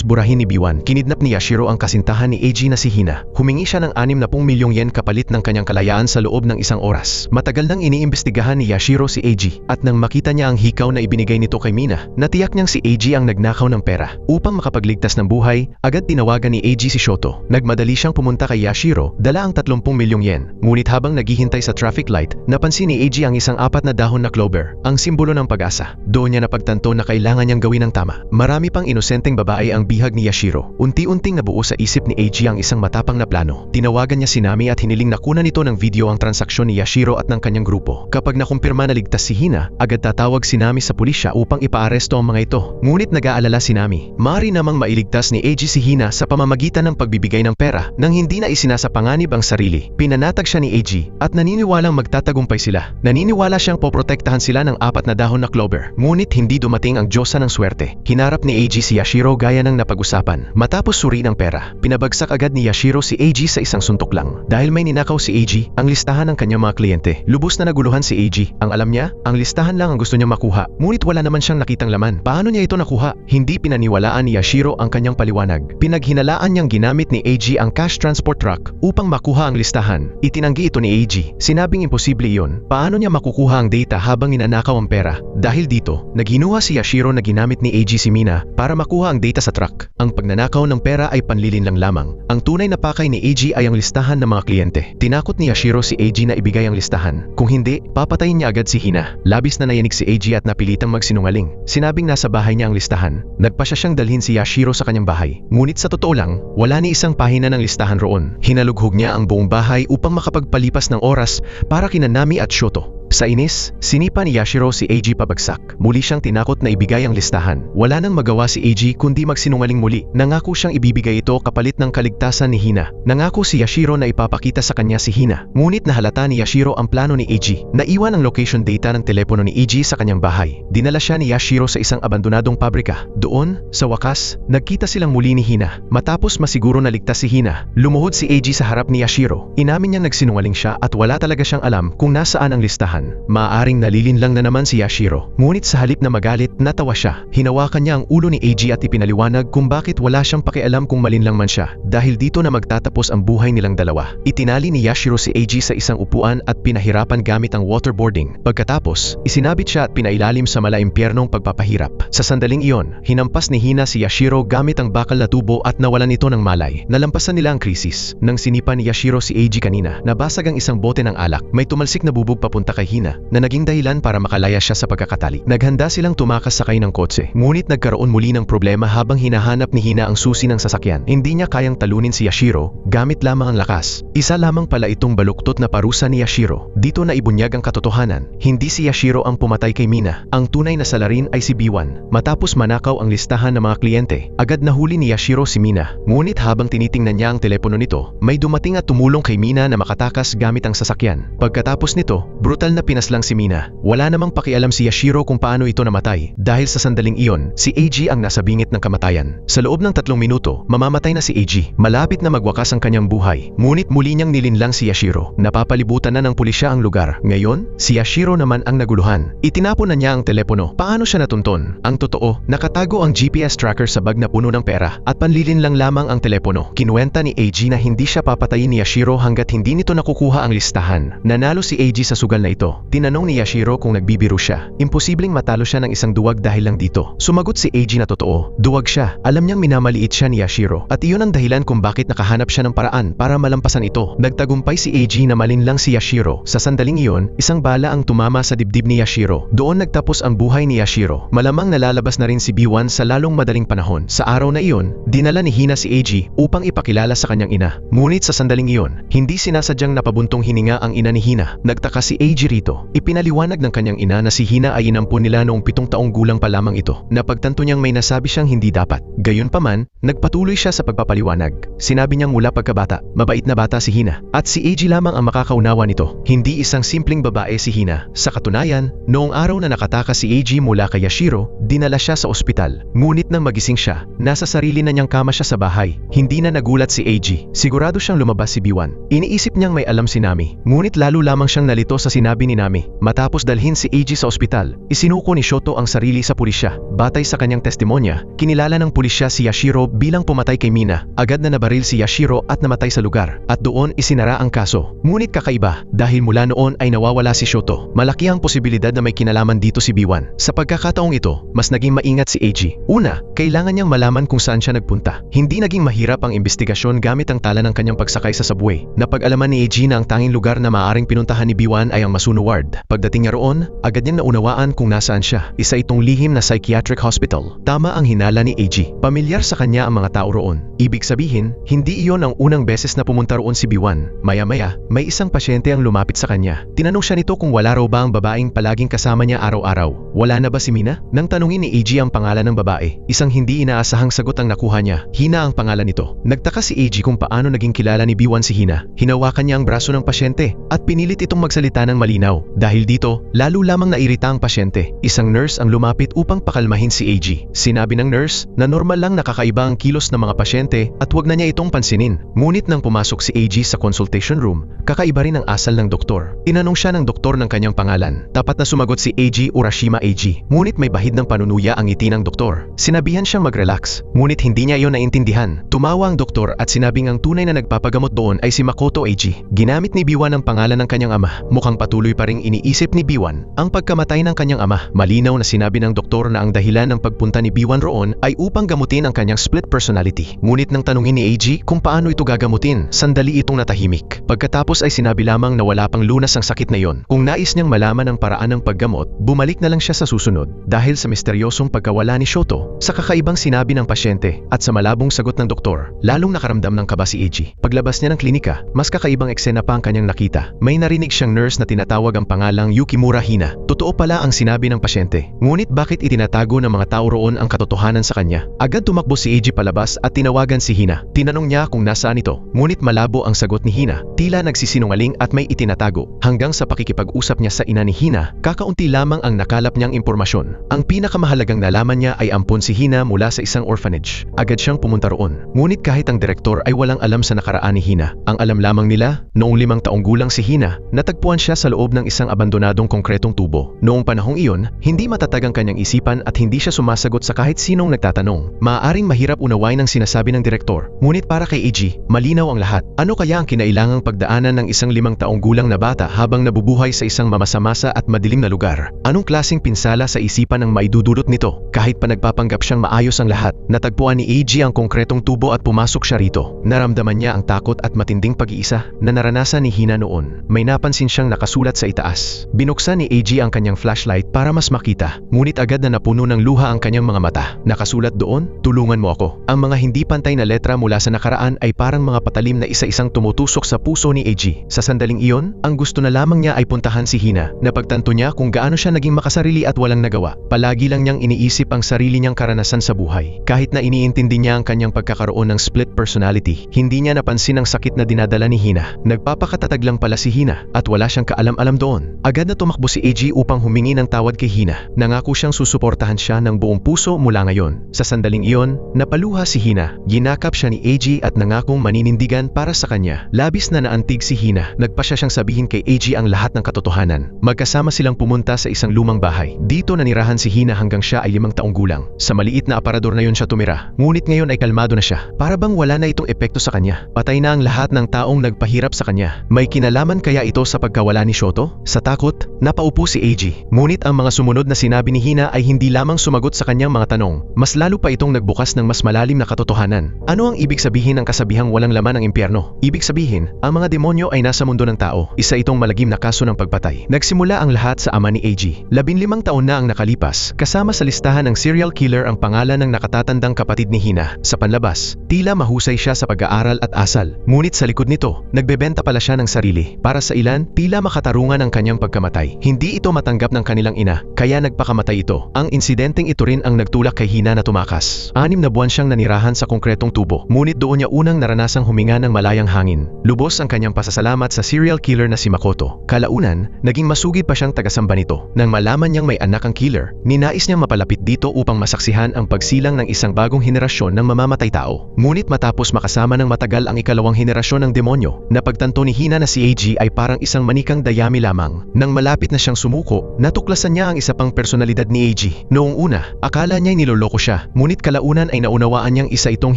burahin ni B1. Kinidnap ni Yashiro ang kasintahan ni Eiji na si Hina. Humingi siya ng 60 milyong yen kapalit ng kanyang kalayaan sa loob ng isang oras. Matagal nang iniimbestigahan ni Yashiro si Eiji at nang makita niya ang hikaw na ibinigay nito kay Mina, natiyak niyang si Eiji ang nagnakaw ng pera. Upang makapagligtas ng buhay, agad tinawagan ni Eiji si Shoto. Nagmadali siyang pumunta kay Yashiro, dala ang 30 milyong yen. Ngunit habang naghihintay sa traffic light, napansin ni Eiji ang isang 4 na dahon na clover, ang simbolo ng pag-asa. Doon niya napagtanto na kailangan niyang gawin ang tama. Marami pang inosenteng babae ang bihag ni Yashiro. Unti-unting nabuo sa isip ni Eiji ang isang matapang na plano. Tinawagan niya si Nami at hiniling na kunan nito ng video ang transaksyon ni Yashiro at ng kanyang grupo. Kapag nakumpirma na ligtas si Hina, agad tatawag si Nami sa pulisya upang ipaaresto ang mga ito. Ngunit nag-aalala si Nami. Maaari namang mailigtas ni Eiji si Hina sa pamamagitan ng pagbibigay ng pera nang hindi na isinasapanganib ang sarili. Pinanatag siya ni Eiji at naniniwalang magtatagumpay sila. Naniniwala siyang poprotektahan sila ng 4 na dahon na clover. Ngunit hindi dumating ang Diyosa ng swerte. Hinarap ni Eiji si Yashiro gaya ng napag-usapan. Matapos suriin ang pera, pinabagsak agad ni Yashiro si Eiji sa isang suntok lang. Dahil may ninakaw si Eiji, ang listahan ng kanyang mga kliyente. Lubos na naguluhan si Eiji. Ang alam niya, ang listahan lang ang gusto niyang makuha. Ngunit wala naman siyang nakitang laman. Paano niya ito nakuha? Hindi pinaniwalaan ni Yashiro ang kanyang paliwanag. Pinaghinalaan niyang ginamit ni Eiji ang cash transport truck upang makuha ang listahan. Itinanggi ito ni Eiji. Sinabing imposible iyon. Paano niya makukuha ang data habang ninanakaw ang pera? Dahil dito, naghinuha si Yashiro na ginamit ni Eiji si Mina para makuha ang data sa truck. Ang pagnanakaw ng pera ay panlilin lang lamang. Ang tunay na pakay ni Eiji ay ang listahan ng mga kliyente. Tinakot ni Yashiro si Eiji na ibigay ang listahan. Kung hindi, papatayin niya agad si Hina. Labis na nayanig si Eiji at napilitang magsinungaling. Sinabing nasa bahay niya ang listahan. Nagpasya siyang dalhin si Yashiro sa kanyang bahay. Ngunit sa totoo lang, wala ni isang pahina ng listahan roon. Hinalughog niya ang buong bahay upang makapagpalipas ng oras para kina Nami at Shoto. Sa inis, sinipa ni Yashiro si Eiji pabagsak. Muli siyang tinakot na ibigay ang listahan. Wala nang magawa si Eiji kundi magsinungaling muli. Nangako siyang ibibigay ito kapalit ng kaligtasan ni Hina. Nangako si Yashiro na ipapakita sa kanya si Hina. Ngunit nahalata ni Yashiro ang plano ni Eiji. Naiwan ang location data ng telepono ni Eiji sa kanyang bahay. Dinala siya ni Yashiro sa isang abandonadong pabrika. Doon, sa wakas, nagkita silang muli ni Hina. Matapos masiguro na ligtas si Hina, lumuhod si Eiji sa harap ni Yashiro. Inamin niyang nagsinungaling siya at wala talaga siyang alam kung nasaan ang listahan. Maaaring nalilinlang na naman si Yashiro. Ngunit sa halip na magalit, natawa siya. Hinawakan niya ang ulo ni Eiji at ipinaliwanag kung bakit wala siyang pakialam kung malinlang man siya. Dahil dito na magtatapos ang buhay nilang dalawa. Itinali ni Yashiro si Eiji sa isang upuan at pinahirapan gamit ang waterboarding. Pagkatapos, isinabit siya at pinailalim sa malaimpyernong pagpapahirap. Sa sandaling iyon, hinampas ni Hina si Yashiro gamit ang bakal na tubo at nawalan ito ng malay. Nalampasan nila ang krisis. Nang sinipa ni Yashiro si Eiji kanina, nabasag ang isang bote ng alak. May tumalsik na bubog papunta kay Hina na naging dahilan para makalaya siya sa pagkakatali. Naghanda silang tumakas sakay ng kotse. Ngunit nagkaroon muli ng problema habang hinahanap ni Hina ang susi ng sasakyan. Hindi niya kayang talunin si Yashiro gamit lamang ang lakas. Isa lamang pala itong baluktot na parusa ni Yashiro. Dito na ibunyag ang katotohanan. Hindi si Yashiro ang pumatay kay Mina. Ang tunay na salarin ay si B1. Matapos manakaw ang listahan ng mga kliyente, agad nahuli ni Yashiro si Mina. Ngunit habang tinitingnan niya ang telepono nito, may dumating at tumulong kay Mina na makatakas gamit ang sasakyan. Pagkatapos nito, brutal na pinaslang si Mina. Wala namang pakialam si Yashiro kung paano ito namatay. Dahil sa sandaling iyon, si Eiji ang nasa bingit ng kamatayan. Sa loob ng 3 minuto, mamamatay na si Eiji. Malapit na magwakas ang kanyang buhay. Ngunit muli niyang nilinlang si Yashiro. Napapalibutan na ng pulisya ang lugar. Ngayon, si Yashiro naman ang naguluhan. Itinapon na niya ang telepono. Paano siya natunton? Ang totoo, nakatago ang GPS tracker sa bag na puno ng pera at panlilinlang lamang ang telepono. Kinuwenta ni Eiji na hindi siya papatayin ni Yashiro hanggat hindi nito nakukuha ang listahan. Nanalo si Eiji sa sugal na ito. dito? Tinanong ni Yashiro kung nagbibiro siya. Imposibleng matalo siya ng isang duwag dahil lang dito. Sumagot si Eiji na totoo. Duwag siya. Alam niyang minamaliit siya ni Yashiro. At iyon ang dahilan kung bakit nakahanap siya ng paraan para malampasan ito. Nagtagumpay si Eiji na malinlang si Yashiro. Sa sandaling iyon, isang bala ang tumama sa dibdib ni Yashiro. Doon nagtapos ang buhay ni Yashiro. Malamang nalalabas na rin si Biwan sa lalong madaling panahon. Sa araw na iyon, dinala ni Hina si Eiji upang ipakilala sa kanyang ina. Ngunit sa sandaling iyon, hindi sinasadyang napabuntong hininga ang ina ni Hina. Nagtaka si Eiji rito. Ipinaliwanag ng kanyang ina na si Hina ay inampun nila noong 7 taong gulang pa lamang ito. Napagtanto niyang may nasabi siyang hindi dapat. Gayunpaman, nagpatuloy siya sa pagpapaliwanag. Sinabi niyang mula pagkabata, mabait na bata si Hina. At si Eiji lamang ang makakaunawa nito. Hindi isang simpleng babae si Hina. Sa katunayan, noong araw na nakatakas si Eiji mula kay Yashiro, dinala siya sa ospital. Ngunit nang magising siya, nasa sarili na niyang kama siya sa bahay. Hindi na nagulat si Eiji. Sigurado siyang lumabas si Biwan. Iniisip niyang may alam si Nami. Ngunit lalo lamang siyang nalito sa sinabi ni Nami. Matapos dalhin si Eiji sa ospital, isinuko ni Shoto ang sarili sa pulisya. Batay sa kanyang testimonya, kinilala ng pulisya si Yashiro bilang pumatay kay Mina. Agad na nabaril si Yashiro at namatay sa lugar. At doon isinara ang kaso. Ngunit kakaiba, dahil mula noon ay nawawala si Shoto. Malaki ang posibilidad na may kinalaman dito si Biwan. Sa pagkakataong ito, mas naging maingat si Eiji. Una, kailangan niyang malaman kung saan siya nagpunta. Hindi naging mahirap ang investigasyon gamit ang tala ng kanyang pagsakay sa subway. Napag-alaman ni Eiji na ang tanging lugar na maaaring pinuntahan ni Biwan ay ang Masuno Ward. Pagdating niya roon, agad niyang naunawaan kung nasaan siya. Isa itong lihim na psychiatric hospital. Tama ang hinala ni Eiji. Pamilyar sa kanya ang mga tao roon. Ibig sabihin, hindi iyon ang unang beses na pumunta roon si Biwan. Maya-maya, may isang pasyente ang lumapit sa kanya. Tinanong siya nito kung wala raw ba ang babaeng palaging kasama niya araw-araw. Wala na ba si Mina? Nang tanungin ni Eiji ang pangalan ng babae, isang hindi inaasahang sagot ang nakuha niya. Hina ang pangalan nito. Nagtaka si Eiji kung paano naging kilala ni Biwan si Hina. Hinawakan niya ang braso ng pasyente at pinilit itong magsalita ng malinaw. Dahil dito, lalo lamang nairita ang pasyente. Isang nurse ang lumapit upang pakalmahin si Eiji. Sinabi ng nurse na normal lang nakakaiba ang kilos ng mga pasyente at wag na niya itong pansinin. Ngunit nang pumasok si Eiji sa consultation room, kakaiba rin ang asal ng doktor. Tinanong siya ng doktor ng kanyang pangalan. Tapat na sumagot si Eiji Urashima Eiji. Ngunit may bahid ng panunuya ang ngiti ng doktor. Sinabihan siyang mag-relax. Ngunit hindi niya iyon naintindihan. Tumawa ang doktor at sinabing ang tunay na nagpapagamot doon ay si Makoto Eiji. Ginamit ni Biwan ang pangalan ng kanyang ama. Mukhang patuloy pa ring iniisip ni Biwan ang pagkamatay ng kanyang ama. Malinaw na sinabi ng doktor na ang dahilan ng pagpunta ni Biwan roon ay upang gamutin ang kanyang split personality. Ngunit nang tanungin ni Eiji kung paano ito gagamutin, sandali itong natahimik. Pagkatapos ay sinabi lamang na wala pang lunas ang sakit na yon. Kung nais niyang malaman ang paraan ng paggamot, bumalik na lang siya sa susunod. Dahil sa misteryosong pagkawala ni Shoto, sa kakaibang sinabi ng pasyente, at sa malabong sagot ng doktor, lalong nakaramdam ng kaba si Eiji. Paglabas niya ng klinika, mas kakaibang eksena pa ang kanyang nakita. May narinig siyang nurse na tinatawag ang pangalang Yukimura Hina. Totoo pala ang sinabi ng pasyente. Ngunit bakit itinatago ng mga tao roon ang katotohanan sa kanya? Agad tumakbo si Eiji palabas at tinawagan si Hina. Tinanong niya kung nasaan ito. Ngunit malabo ang sagot ni Hina. Tila nagsisinungaling at may itinatago. Hanggang sa pakikipag-usap niya sa ina ni Hina, kakaunti lamang ang nakalap niyang impormasyon. Ang pinakamahalagang nalaman niya ay ampon si Hina mula sa isang orphanage. Agad siyang pumunta roon. Ngunit kahit ang direktor ay walang alam sa nakaraan ni Hina. Ang alam lamang nila, noong 5 taong gulang si Hina, natagpuan siya sa loob ng isang abandonadong konkretong tubo. Noong panahong iyon, hindi matatag ang kanyang isipan at hindi siya sumasagot sa kahit sinong nagtatanong. Maaaring mahirap unawain ang sinasabi ng direktor. Ngunit para kay Eiji, malinaw ang lahat. Ano kaya ang kinailangang pagdaanan ng isang 5 taong gulang na bata habang nabubuhay sa isang mamasamasa at madilim na lugar? Anong klaseng pinsala sa isipan ang maidudulot nito? Kahit pa nagpapanggap siyang maayos ang lahat, natagpuan ni Eiji ang konkretong tubo at pumasok siya rito. Naramdaman niya ang takot at matinding pag-iisa na naranasan ni Hina noon. May napansin siyang nakasulat sa itaas. Binuksan ni Eiji ang kanyang flashlight para mas makita. Ngunit agad na napuno ng luha ang kanyang mga mata. Nakasulat doon, "Tulungan mo ako." Ang mga hindi pantay na letra mula sa nakaraan ay parang mga patalim na isa-isang tumutusok sa puso ni Eiji. Sa sandaling iyon, ang gusto na lamang niya ay puntahan si Hina. Napagtanto niya kung gaano siya naging makasarili at walang nagawa. Palagi lang niyang iniisip ang sarili niyang karanasan sa buhay. Kahit na iniintindi niya ang kanyang pagkakaroon ng split personality, hindi niya napansin ang sakit na dinadala ni Hina. Nagpapakatatag lang pala si Hina at wala siyang kaalam-alam doon. Agad na tumakbo si Eiji upang humingi ng tawad kay Hina. Nangako siyang susuportahan siya ng buong puso mula ngayon. Sa sandaling iyon, napaluha si Hina. Ginakap siya ni Eiji at nangakong maninindigan para sa kanya. Labis na naantig si Hina. Nagpasya siyang sabihin kay Eiji ang lahat ng katotohanan. Magkasama silang pumunta sa isang lumang bahay. Dito nanirahan si Hina hanggang siya ay 5 taong gulang. Sa maliit na aparador na yun siya tumira. Ngunit ngayon ay kalmado na siya. Para bang wala na itong epekto sa kanya. Patay na ang lahat ng taong nagpahirap sa kanya. May kinalaman kaya ito sa pagkawala ni Shoto? Shoto? Sa takot, napaupo si AG. Ngunit ang mga sumunod na sinabi ni Hina ay hindi lamang sumagot sa kanyang mga tanong. Mas lalo pa itong nagbukas ng mas malalim na katotohanan. Ano ang ibig sabihin ng kasabihang walang laman ng impyerno? Ibig sabihin, ang mga demonyo ay nasa mundo ng tao. Isa itong malagim na kaso ng pagpatay. Nagsimula ang lahat sa ama ni AG. 15 taon na ang nakalipas. Kasama sa listahan ng serial killer ang pangalan ng nakatatandang kapatid ni Hina. Sa panlabas, tila mahusay siya sa pag-aaral at asal. Ngunit sa likod nito, nagbebenta pala siya ng sarili. Para sa ilan, tila makatarungan ang kanyang pagkamatay. Hindi ito matanggap ng kanilang ina, kaya nagpakamatay ito. Ang insidenteng ito rin ang nagtulak kay Hina na tumakas. 6 na buwan siyang nanirahan sa konkretong tubo. Ngunit doon niya unang naranasang huminga ng malayang hangin. Lubos ang kanyang pasasalamat sa serial killer na si Makoto. Kalaunan, naging masugid pa siyang tagasamba nito. Nang malaman niyang may anak ang killer, ninais niyang mapalapit dito upang masaksihan ang pagsilang ng isang bagong henerasyon ng mamamatay tao. Ngunit matapos makasama ng matagal ang ikalawang henerasyon ng demonyo, napagtanto ni Hina na si AG ay parang isang manikang dayami lamang. Nang malapit na siyang sumuko, natuklasan niya ang isa pang personalidad ni AG. Noong una, akala niya'y niloloko siya, ngunit kalaunan ay naunawaan niyang isa itong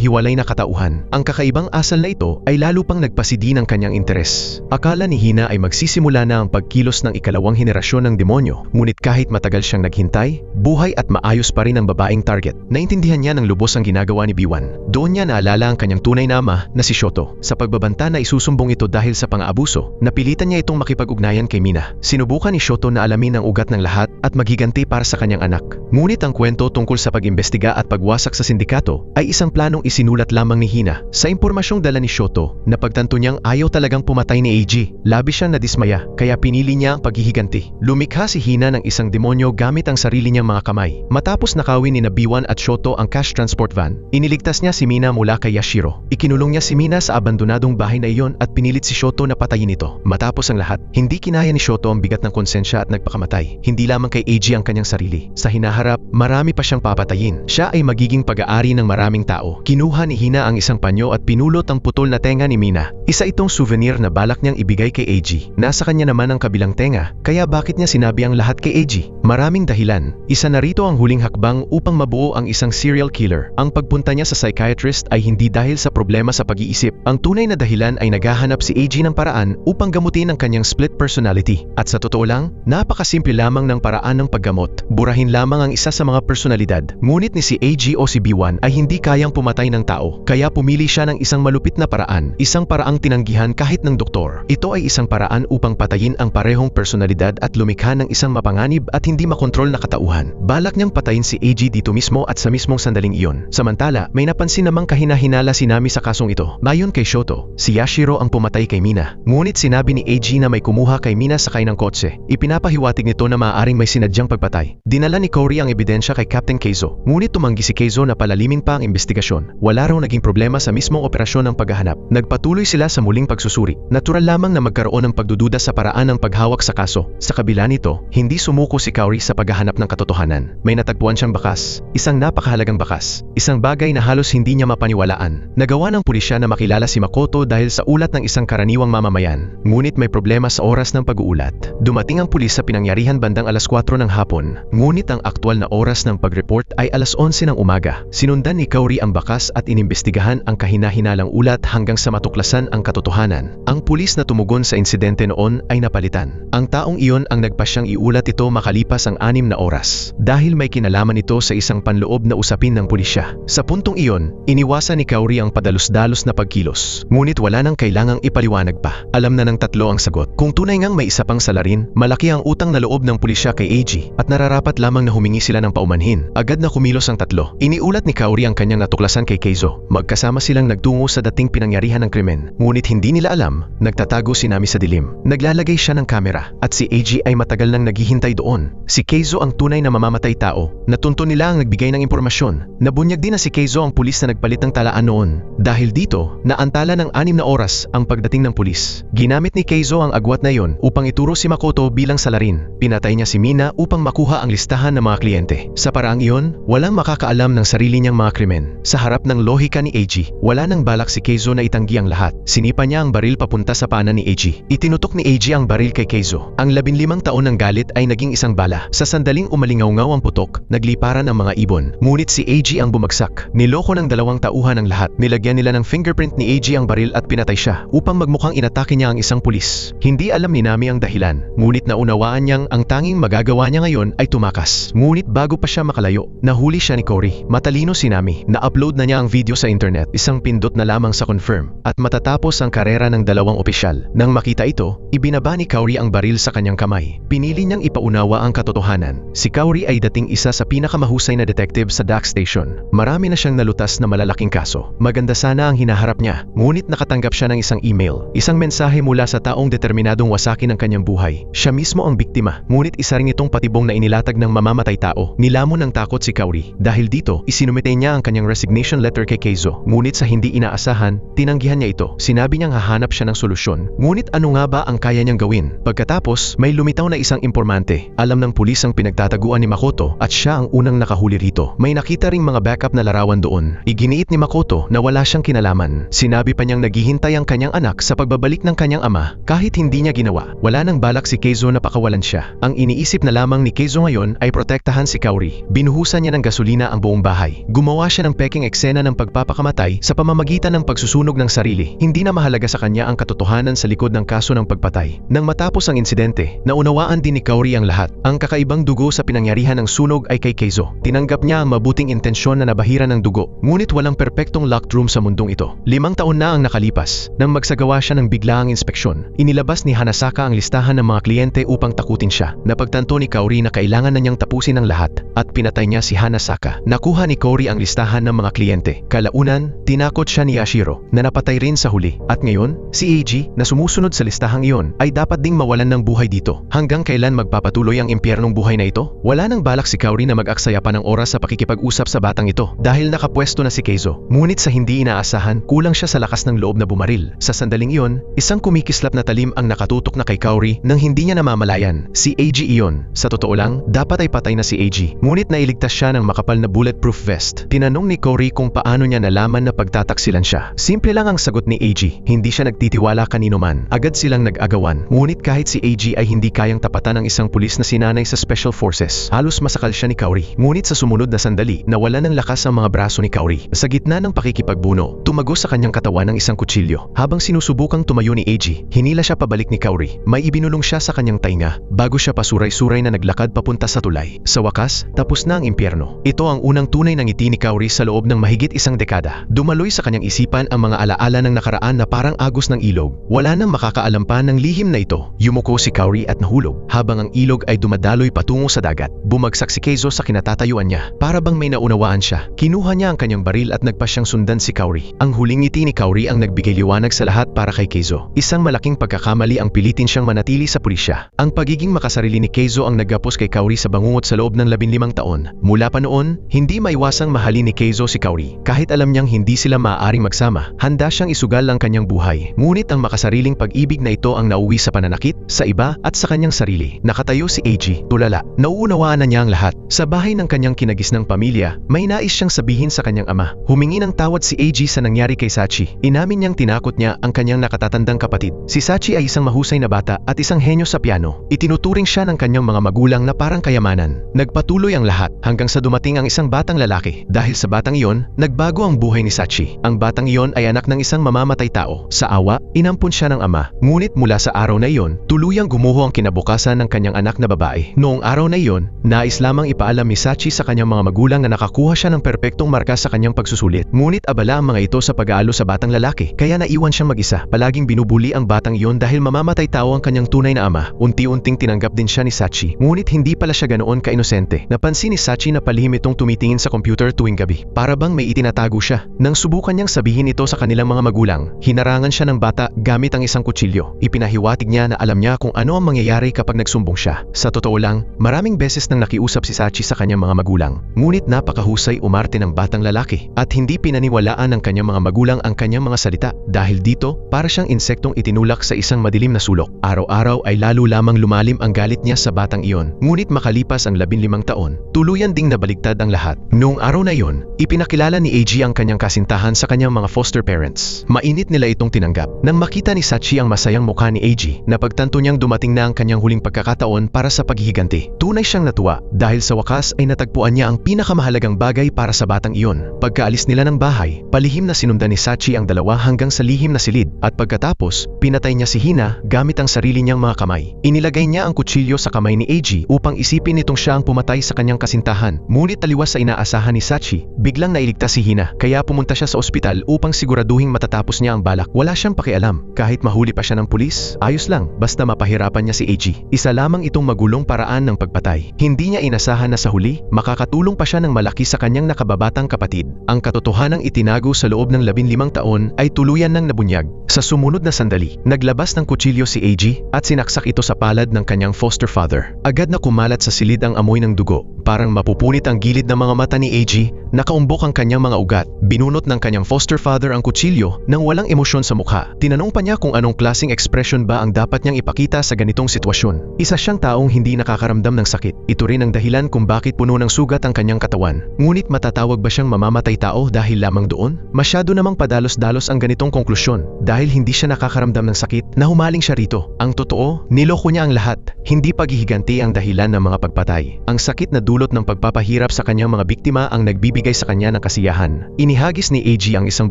hiwalay na katauhan. Ang kakaibang asal na ito ay lalo pang nagpasidi ng kanyang interes. Akala ni Hina ay magsisimula na ang pagkilos ng ikalawang henerasyon ng demonyo, ngunit kahit matagal siyang naghintay, buhay at maayos pa rin ang babaeng target. Naintindihan niya ng lubos ang ginagawa ni B1. Doon niya naalala ang kanyang tunay na ama na si Shoto. Sa pagbabanta na isusumbong ito dahil sa pang-aabuso, napilitan niya itong makipag-ugnayan kay Mina. Sinubukan ni Shoto na alamin ang ugat ng lahat at maghiganti para sa kanyang anak. Ngunit ang kwento tungkol sa pag-imbestiga at pagwasak sa sindikato ay isang planong isinulat lamang ni Hina. Sa impormasyong dala ni Shoto, napagtanto niyang ayaw talagang pumatay ni AG. Labis siyang nadismaya, kaya pinili niya ang paghihiganti. Lumikha si Hina ng isang demonyo gamit ang sarili niyang mga kamay. Matapos nakawin ni B1 at Shoto ang cash transport van, iniligtas niya si Mina mula kay Yashiro. Ikinulong niya si Mina sa abandonadong bahay na iyon at pinilit si Shoto na patayin ito. Matapos ang lahat, hindi kinaya ni Shoto ang bigat ng konsensya at nagpakamatay. Hindi lamang kay AG ang kanyang sarili. Sa hinaharap, marami pa siyang papatayin. Siya ay magiging pag-aari ng maraming tao. Kinuha ni Hina ang isang panyo at pinulot ang putol na tenga ni Mina. Isa itong souvenir na balak niyang ibigay kay AG. Nasa kanya naman ang kabilang tenga, kaya bakit niya sinabi ang lahat kay AG? Maraming dahilan. Isa na rito ang huling hakbang upang mabuo ang isang serial killer. Ang pagpunta niya sa psychiatrist ay hindi dahil sa problema sa pag-iisip. Ang tunay na dahilan ay naghahanap si AG ng paraan upang gamutin ang kanyang split personality. At sa totoo lang, napakasimple lamang ng paraan ng paggamot. Burahin lamang ang isa sa mga personalidad. Ngunit ni si AG o si B1 ay hindi kayang pumatay ng tao, kaya pumili siya ng isang malupit na paraan. Isang paraang tinanggihan kahit ng doktor. Ito ay isang paraan upang patayin ang parehong personalidad at lumikha ng isang mapanganib at hindi makontrol na katauhan. Balak niyang patayin si AG dito mismo at sa mismong sandaling iyon. Samantala, may napansin namang kahina-hinala si Nami sa kasong ito. Mayon kay Shoto, si Yashiro ang pumatay kay Mina. Ngunit sinabi ni AG na may kumuha kay Mina sakay ng kotse. Ipinapahiwatig nito na maaaring may sinadyang pagpatay. Dinala ni Cory ang ebidensya kay Captain Keizo. Ngunit tumanggi si Keizo na palalimin pa ang investigasyon. Wala raw naging problema sa mismong operasyon ng paghahanap. Nagpatuloy sila sa muling pagsusuri. Natural lamang na magkaroon ng pagdududa sa paraan ng paghawak sa kaso. Sa kabila nito, hindi sumuko si Cory sa paghahanap ng katotohanan. May natagpuan siyang bakas. Isang napakahalagang bakas. Isang bagay na halos hindi niya mapaniwalaan. Nagawa ng pulisya na makilala si Makoto dahil sa ulat ng isang karaniwang mamamayan. Ngunit may problema sa oras ng pag-uulat. Dumating ang pulis sa pinangyarihan bandang alas 4 ng hapon. Ngunit ang aktwal na oras ng pag-report ay alas 11 ng umaga. Sinundan ni Cory ang bakas at inimbestigahan ang kahina-hinalang ulat hanggang sa matuklasan ang katotohanan. Ang pulis na tumugon sa insidente noon ay napalitan. Ang taong iyon ang nagpasyang iulat ito makalipas ang 6 na oras. Dahil may kinalaman ito sa isang panloob na usapin ng pulisya. Sa puntong iyon, iniwasan ni Cory ang padalos-dalos na pagkilos. Ngunit wala nang kailangang ipaliwanag pa. Alam na ng tatlo ang sagot. Kung tunay ngang may isa pang salarin, malaki ang utang na loob ng pulisya kay AG at nararapat lamang na humingi sila ng paumanhin. Agad na kumilos ang tatlo. Iniulat ni Cory ang kanyang natuklasan kay Keizo. Magkasama silang nagtungo sa dating pinangyarihan ng krimen. Ngunit hindi nila alam, nagtatago si Nami sa dilim. Naglalagay siya ng kamera at si AG ay matagal nang naghihintay doon. Si Keizo ang tunay na mamamatay tao. Natunto nila ang nagbigay ng impormasyon. Nabunyag din na si Keizo ang pulis na nagpalit ng talaan noon. Dahil dito, naantala ng 6 na oras ang pagdating ng pulis. Ginamit ni Keizo ang agwat na yon upang ituro si Makoto bilang salarin. Pinatay niya si Mina upang makuha ang listahan ng mga kliyente. Sa paraang iyon, walang makakaalam ng sarili niyang mga krimen. Sa harap ng lohika ni AG, wala nang balak si Keizo na itanggi ang lahat. Sinipa niya ang baril papunta sa paanan ni AG. Itinutok ni AG ang baril kay Keizo. Ang 15 taon ng galit ay naging isang bala. Sa sandaling umalingaw-ngaw ang putok, nagliparan ang mga ibon. Ngunit si AG ang bumagsak. Niloko ng 2 tauhan ang lahat. Nilagyan nila ng fingerprint ni AG ang baril at pinatay siya upang magmukhang inatake niya ang isang pulis. Hindi alam ni Minami ang dahilan, ngunit naunawaan niyang ang tanging magagawa niya ngayon ay tumakas. Ngunit bago pa siya makalayo, nahuli siya ni Cory. Matalino si Nami. Na-upload na niya ang video sa internet, isang pindot na lamang sa confirm, at matatapos ang karera ng dalawang opisyal. Nang makita ito, ibinaba ni Cory ang baril sa kanyang kamay. Pinili niyang ipaunawa ang katotohanan. Si Cory ay dating isa sa pinakamahusay na detective sa DAX station. Marami na siyang nalutas na malalaking kaso. Maganda sana ang hinaharap niya, ngunit nakatanggap siya ng isang email, isang mensahe mula sa taong determinadong wasakin ang kanyang buhay. Siya mismo ang biktima, ngunit isa rin itong patibong na inilatag ng mamamatay tao. Nilamon ng takot si Cory. Dahil dito, isinumite niya ang kanyang resignation letter kay Keizo. Ngunit sa hindi inaasahan, tinanggihan niya ito. Sinabi niyang hahanap siya ng solusyon. Ngunit ano nga ba ang kaya niyang gawin? Pagkatapos, may lumitaw na isang impormante. Alam ng pulis ang pinagtataguan ni Makoto at siya ang unang nakahuli rito. May nakita ring mga backup na larawan doon. Iginiit ni Makoto na wala siyang kinalaman. Sinabi pa niyang naghihintay ang kanyang anak sa pagbabalik ng kanyang ama kahit hindi niya ginawa. Wala nang balak si Keizo na pakawalan siya. Ang iniisip na lamang ni Keizo ngayon ay protektahan si Cory. Binuhusan niya ng gasolina ang buong bahay. Gumawa siya ng peking eksena ng pagpapakamatay sa pamamagitan ng pagsusunog ng sarili. Hindi na mahalaga sa kanya ang katotohanan sa likod ng kaso ng pagpatay. Nang matapos ang insidente, naunawaan din ni Cory ang lahat. Ang kakaibang dugo sa pinangyarihan ng sunog ay kay Keizo. Tinanggap niya ang mabuting intensyon na nabahira ng dugo, ngunit walang perpektong locked room sa mundong ito. 5 taon na ang nakalipas. Nang magsagawa siya ng biglaang inspeksyon, inilabas ni Hanasaka ang listahan ng mga kliyente upang takutin siya. Napagtanto ni Cory na kailangan na niyang tapusin ang lahat at pinatay niya si Hanasaka. Nakuha ni Cory ang listahan ng mga kliyente. Kalaunan, tinakot siya ni Yashiro na napatay rin sa huli. At ngayon, si Eiji na sumusunod sa listahang iyon ay dapat ding mawalan ng buhay dito. Hanggang kailan magpapatuloy ang impyernong buhay na ito? Wala nang balak si Cory na mag-aksaya pa ng oras sa pakikipag-usap sa batang ito dahil nakapwesto na si Keizo. Ngunit sa hindi inaasahan, kulang siya sa lakas ng loob na bumaril. Sa sandaling iyon, isang kumikislap na talim ang nakatutok na kay Cory nang hindi niya namamalayan. Si Eiji iyon. Sa totoo lang, dapat ay patay na si Eiji. Ngunit nailigtas siya ng makapal na bulletproof vest. Tinanong ni Cory kung paano niya nalaman na pagtataksilan siya. Simple lang ang sagot ni Eiji. Hindi siya nagtitiwala kanino man. Agad silang nag-agawan. Ngunit kahit si Eiji ay hindi kayang tapatan ng isang pulis na sinanay sa Special Forces, halos masakal siya ni Cory. Ngunit sa sumunod na sandali, nawala ng lakas ang mga braso ni Cory. Sa gitna ng pakikipagbuno, tumagos sa kanyang katawan ng isang kutsilyo. Habang sinusubukang tumayo ni Eiji, hinila siya pabalik ni Cory. May ibinulong siya sa kanyang tainga bago siya pasuray-suray na naglakad papunta sa tulay. Sa wakas, tapos na ang impyerno. Ito ang unang tunay na ngiti ni Cory sa loob ng mahigit isang dekada. Dumaloy sa kanyang isipan ang mga alaala ng nakaraan na parang agos ng ilog. Wala nang makakaalam pa ng lihim na ito. Yumuko si Cory at nahulog habang ang ilog ay dumadaloy patungo sa dagat. Bumagsak si Keizo sa kinatatayuan niya. Para bang may naunawaan siya. Kinuha niya ang kanyang baril at nagpa siyang sundan si Cory. Ang huling ngiti ni Cory ang nagbigay liwanag sa lahat para kay Keizo. Isang malaking pagkakamali ang pilitin siyang manatili sa pulisya. Ang pagiging makasarili ni Keizo ang naggapos kay Cory sa bangungot sa loob ng 15 taon. Mula pa noon, hindi maiwasang mahalin ni Keizo si Cory. Kahit alam niyang hindi sila maaaring magsama, handa siyang isugal ang kanyang buhay. Ngunit ang makasariling pag-ibig na ito ang nauwi sa pananakit, sa iba at sa kanyang sarili. Nakatayo si Eiji, tulala. Nauunawaan na niya ang lahat. Sa bahay ng kanyang kinagisnang pamilya, may nais siyang sabihin sa kanyang ama. Humingi ng tawad si Eiji sa nangyari kay Sachi. Inamin niyang tinakot niya ang kanyang nakatatandang kapatid. Si Sachi ay isang mahusay na bata at isang henyo sa piano. Itinuturing siya ng kanyang mga magulang na parang kayamanan. Nagpatuloy ang lahat hanggang sa dumating ang isang batang lalaki. Dahil sa batang iyon, nagbago ang buhay ni Sachi. Ang batang iyon ay anak ng isang mamamatay tao. Sa awa, inampun siya ng ama. Ngunit mula sa araw na iyon, tuluyang gumuho ang kinabukasan ng kanyang anak na babae. Noong araw na iyon, nais lamang ipaalam ni Sachi sa kanyang mga magulang na nakakuha siya ng perpektong marka sa kanyang pagsusulit. Ngunit abala ang mga ito sa pag-aalo sa batang lalaki, kaya naiwan siyang mag-isa. Palaging binubuli ang batang iyon dahil mamamatay tao ang kanyang tunay na ama. Unti-unting tinanggap din siya ni Sachi. Ngunit hindi pala siya ganoon ka-inosente. Napansin ni Sachi na palihim itong tumitingin sa computer tuwing gabi. Para bang may itinatago siya. Nang subukan niyang sabihin ito sa kanilang mga magulang, hinarangan siya ng bata gamit ang isang kutsilyo. Ipinahiwatig niya na alam niya kung ano ang mangyayari kapag nagsumbong siya. Sa totoo lang, maraming beses nang nakiusap si Sachi sa kanyang mga magulang. Ngunit napakahusay umarte ng batang lalaki at hindi pinaniwalaan ng kanyang mga magulang ang kanyang mga salita. Dahil dito, para siyang insektong itinulak sa isang madilim na sulok. Araw-araw ay lalo lamang lumalim ang galit niya sa batang iyon. Ngunit makalipas ang 15 taon, tuluyan ding nabaligtad ang lahat. Noong araw na iyon, ipinakilala ni Eiji ang kanyang kasintahan sa kanyang mga foster parents. Mainit nila itong tinanggap. Nang makita ni Sachi ang masayang mukha ni Eiji, napagtanto niyang dumating na ang kanyang huling pagkakataon para sa paghihiganti. Tunay siyang natuwa dahil sa wakas ay natagpuan niya ang pinakamahalagang bagay para sa batang iyon. Pagkaalis nila ng bahay, palihim na sinundan ni Sachi ang dalawa hanggang sa lihim na silid at pagkatapos, pinatay niya si Hina gamit gamit ang sarili niyang mga kamay. Inilagay niya ang kutsilyo sa kamay ni Eiji upang isipin nitong siya ang pumatay sa kanyang kasintahan. Ngunit taliwas sa inaasahan ni Sachi, biglang nailigtas si Hina, kaya pumunta siya sa ospital upang siguraduhin matatapos niya ang balak. Wala siyang pakialam, kahit mahuli pa siya ng pulis, ayos lang, basta mapahirapan niya si Eiji. Isa lamang itong magulong paraan ng pagpatay. Hindi niya inasahan na sa huli, makakatulong pa siya ng malaki sa kanyang nakababatang kapatid. Ang katotohanang itinago sa loob ng 15 taon ay tuluyan ng nabunyag. Sa sumunod na sandali, naglabas ng kutsilyo si Eiji at sinaksak ito sa palad ng kanyang foster father. Agad na kumalat sa silid ang amoy ng dugo. Parang mapupunit ang gilid ng mga mata ni Eiji, nakaumbok ang kanyang mga ugat. Binunot ng kanyang foster father ang kutsilyo nang walang emosyon sa mukha. Tinanong pa niya kung anong klaseng ekspresyon ba ang dapat niyang ipakita sa ganitong sitwasyon. Isa siyang taong hindi nakakaramdam ng sakit. Ito rin ang dahilan kung bakit puno ng sugat ang kanyang katawan. Ngunit matatawag ba siyang mamamatay tao dahil lamang doon? Masyado namang padalos-dalos ang ganitong konklusyon. Dahil hindi siya nakakaramdam ng sakit, nahumaling siya rito. Ang totoo, niloko niya ang lahat. Hindi paghihiganti ang dahilan ng mga pagpatay. Ang sakit na dulot ng pagpapahirap sa kanyang mga biktima ang nagbibigay sa kanya ng kasiyahan. Inihagis ni Eiji ang isang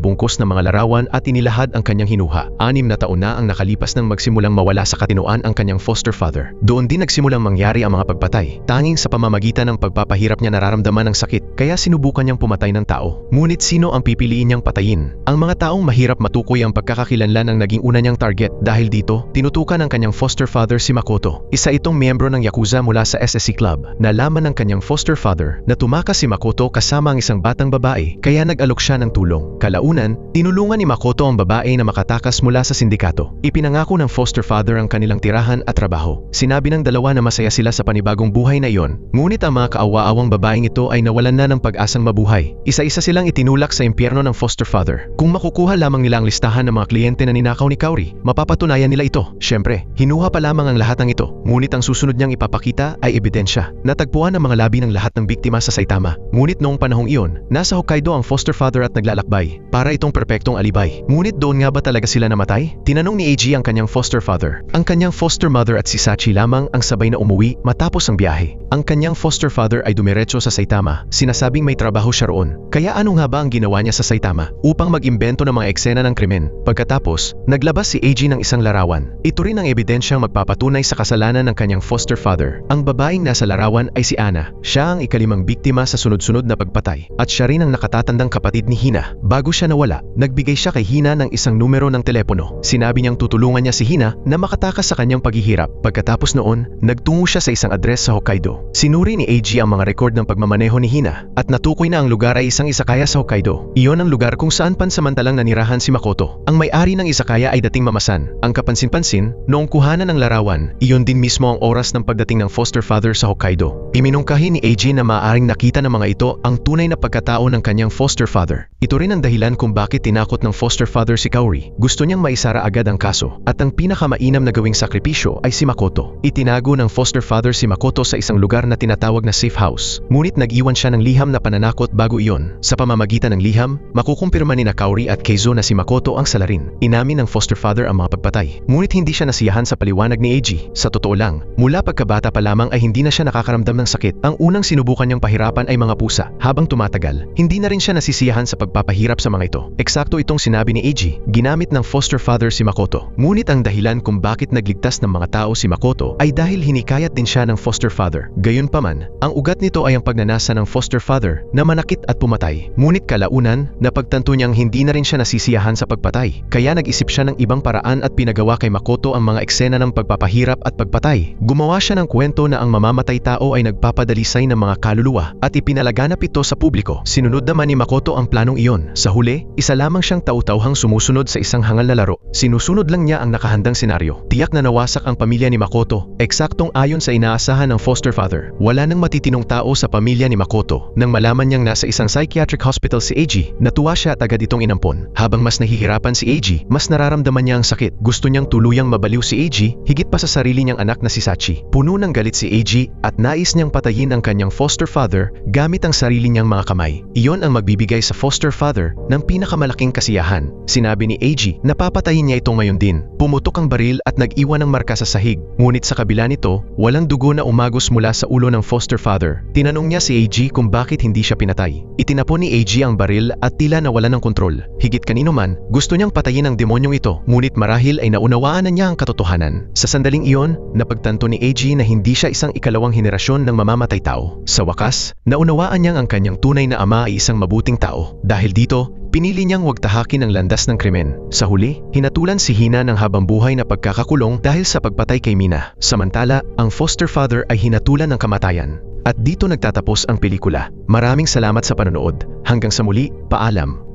bungkos ng mga larawan at inilahad ang kanyang hinuha. 6 na taon na ang nakalipas nang magsimulang mawala sa katinoan ang kanyang foster father. Doon din nagsimulang mangyari ang mga pagpatay. Tanging sa pamamagitan ng pagpapahirap niya nararamdaman ang sakit, kaya sinubukan niyang pumatay ng tao. Ngunit sino ang pipiliin niyang patayin? Ang mga taong mahirap matukoy ang pagkakakilanlan ang naging una niyang target. Dahil dito, tinutukan ng kanyang foster father si Makoto. Isa itong miyembro ng Yakuza mula sa SSC Club. Nalaman ng kanyang foster father na tumakas si Makoto kasama ang isang batang babae, kaya nag-alok siya ng tulong. Kalaunan, tinulungan ni Makoto ang babae na makatakas mula sa sindikato. Ipinangako ng foster father ang kanilang tirahan at trabaho. Sinabi ng dalawa na masaya sila sa panibagong buhay na iyon. Ngunit ang mga kaawa-awang babaeng ito ay nawalan na ng pag-asang mabuhay. Isa-isa silang itinulak sa impyerno ng foster father. Kung makukuha lamang nila ang listahan ng mga kliyente na ninakaw ni Kaori, mapapatunayan nila ito. Siyempre, hinuha pa lamang ang lahat ng ito. Ngunit ang susunod niyang ipapakita ay ebidensya. Natagpuan ang mga labi ng lahat ng biktima sa Saitama. Ngunit noong panahong iyon, nasa Hokkaido ang foster father at naglalakbay. Para itong perpektong alibay. Ngunit doon nga ba talaga sila namatay? Tinanong ni Eiji ang kanyang foster father. Ang kanyang foster mother at si Sachi lamang ang sabay na umuwi matapos ang biyahe. Ang kanyang foster father ay dumiretso sa Saitama. Sinasabing may trabaho siya roon. Kaya ano nga ba ang ginawa niya sa Saitama? Upang mag-imbento ng mga eksena ng krimen. Pagkatapos, naglabas si Eiji ng isang larawan. Ito rin ang ebidensyang magpapatunay sa kasalanan ng kanyang foster father. Ang babaeng nasa larawan ay si Ana. Siya ang ikalimang biktima sa sunod-sunod na pagpatay. At siya rin ang nakatatandang kapatid ni Hina. Bago siya nawala, nagbigay siya kay Hina ng isang numero ng telepono. Sinabi niyang tutulungan niya si Hina na makatakas sa kanyang paghihirap. Pagkatapos noon, nagtungo siya sa isang address sa Hokkaido. Sinuri ni Eiji ang mga record ng pagmamaneho ni Hina at natukoy na ang lugar ay isang izakaya sa Hokkaido. Iyon ang lugar kung saan pansamantalang nanirahan si Makoto. Ang may-ari ng izakaya ay dating mamasan. Ang kapansin-pansin, noong kuhanan ng larawan, iyon din mismo ang oras ng pagdating ng foster father sa Hokkaido. Iminungkahi ni Eiji na maaaring nakita ng mga ito ang tunay na pagkatao ng kanyang foster father. Ito rin ang dahilan kung bakit tinakot ng foster father si Kaori. Gusto niyang maisara agad ang kaso. At ang pinakamainam na gawing sakripisyo ay si Makoto. Itinago ng foster father si Makoto sa isang lugar na tinatawag na safe house. Ngunit nag-iwan siya ng liham na pananakot bago iyon. Sa pamamagitan ng liham, makukumpirma ni Kaori at Keizo na si Makoto ang salarin. Inamin ng foster father ang mga pagpatay. Ngunit hindi siya nasiyahan sa paliwanag ni Eiji. Sa totoo lang, mula pagkabata pa lamang ay hindi na siya nakakaramdam ng sakit. Ang unang sinubukan niyang pahirapan ay mga pusa. Habang tumatagal, hindi na rin siya nasisiyahan sa pagpapahirap sa mga ito. Eksakto itong sinabi ni Eiji, ginamit ng foster father si Makoto. Ngunit ang dahilan kung bakit nagligtas ng mga tao si Makoto ay dahil hinikayat din siya ng foster father. Gayunpaman, ang ugat nito ay ang pagnanasa ng foster father na manakit at pumatay. Ngunit kalaunan, napagtanto niyang hindi na rin siya nasisiyahan sa pagpatay. Kaya nag-isip siya ng ibang paraan at pinagawa kay Makoto ang mga eksena ng pagpapahirap at pagpatay. Gumawa siya ng kwento na ang mamamatay tao ay nagpapadalisay ng mga kaluluwa at ipinalaganap ito sa publiko. Sinunod naman ni Makoto ang planong iyon. Sa huli, isa lamang siyang tau-tauhang sumusunod sa isang hangal na laro. Sinusunod lang niya ang nakahandang senaryo. Tiyak na nawasak ang pamilya ni Makoto. Eksaktong ayon sa inaasahan ng foster father. Wala nang matitinong tao sa pamilya ni Makoto. Nang malaman niyang nasa isang psychiatric hospital si Eiji, natuwa siya at agad itong inampon. Habang mas nahihirapan si Eiji, mas nararamdaman niya ang sakit. Gusto niyang tuluyang mabaliw si Eiji, higit pa sa sarili niyang anak na si Sachi. Puno ng galit si Eiji at nais niyang patayin patayin ang kanyang foster father gamit ang sarili niyang mga kamay. Iyon ang magbibigay sa foster father ng pinakamalaking kasiyahan. Sinabi ni AG na papatayin niya ito ngayon din. Pumutok ang baril at nag-iwan ng marka sa sahig. Ngunit sa kabila nito, walang dugo na umagos mula sa ulo ng foster father. Tinanong niya si AG kung bakit hindi siya pinatay. Itinapon ni AG ang baril at tila nawala ng kontrol. Higit kanino man, gusto niyang patayin ang demonyong ito. Ngunit marahil ay naunawaan na niya ang katotohanan. Sa sandaling iyon, napagtanto ni AG na hindi siya isang ikalawang henerasyon ng mamamatay tao. Sa wakas, naunawaan niyang ang kanyang tunay na ama ay isang mabuting tao. Dahil dito, pinili niyang huwag tahakin ang landas ng krimen. Sa huli, hinatulan si Hina ng habang-buhay na pagkakakulong dahil sa pagpatay kay Mina. Samantala, ang foster father ay hinatulan ng kamatayan. At dito nagtatapos ang pelikula. Maraming salamat sa panonood. Hanggang sa muli, paalam.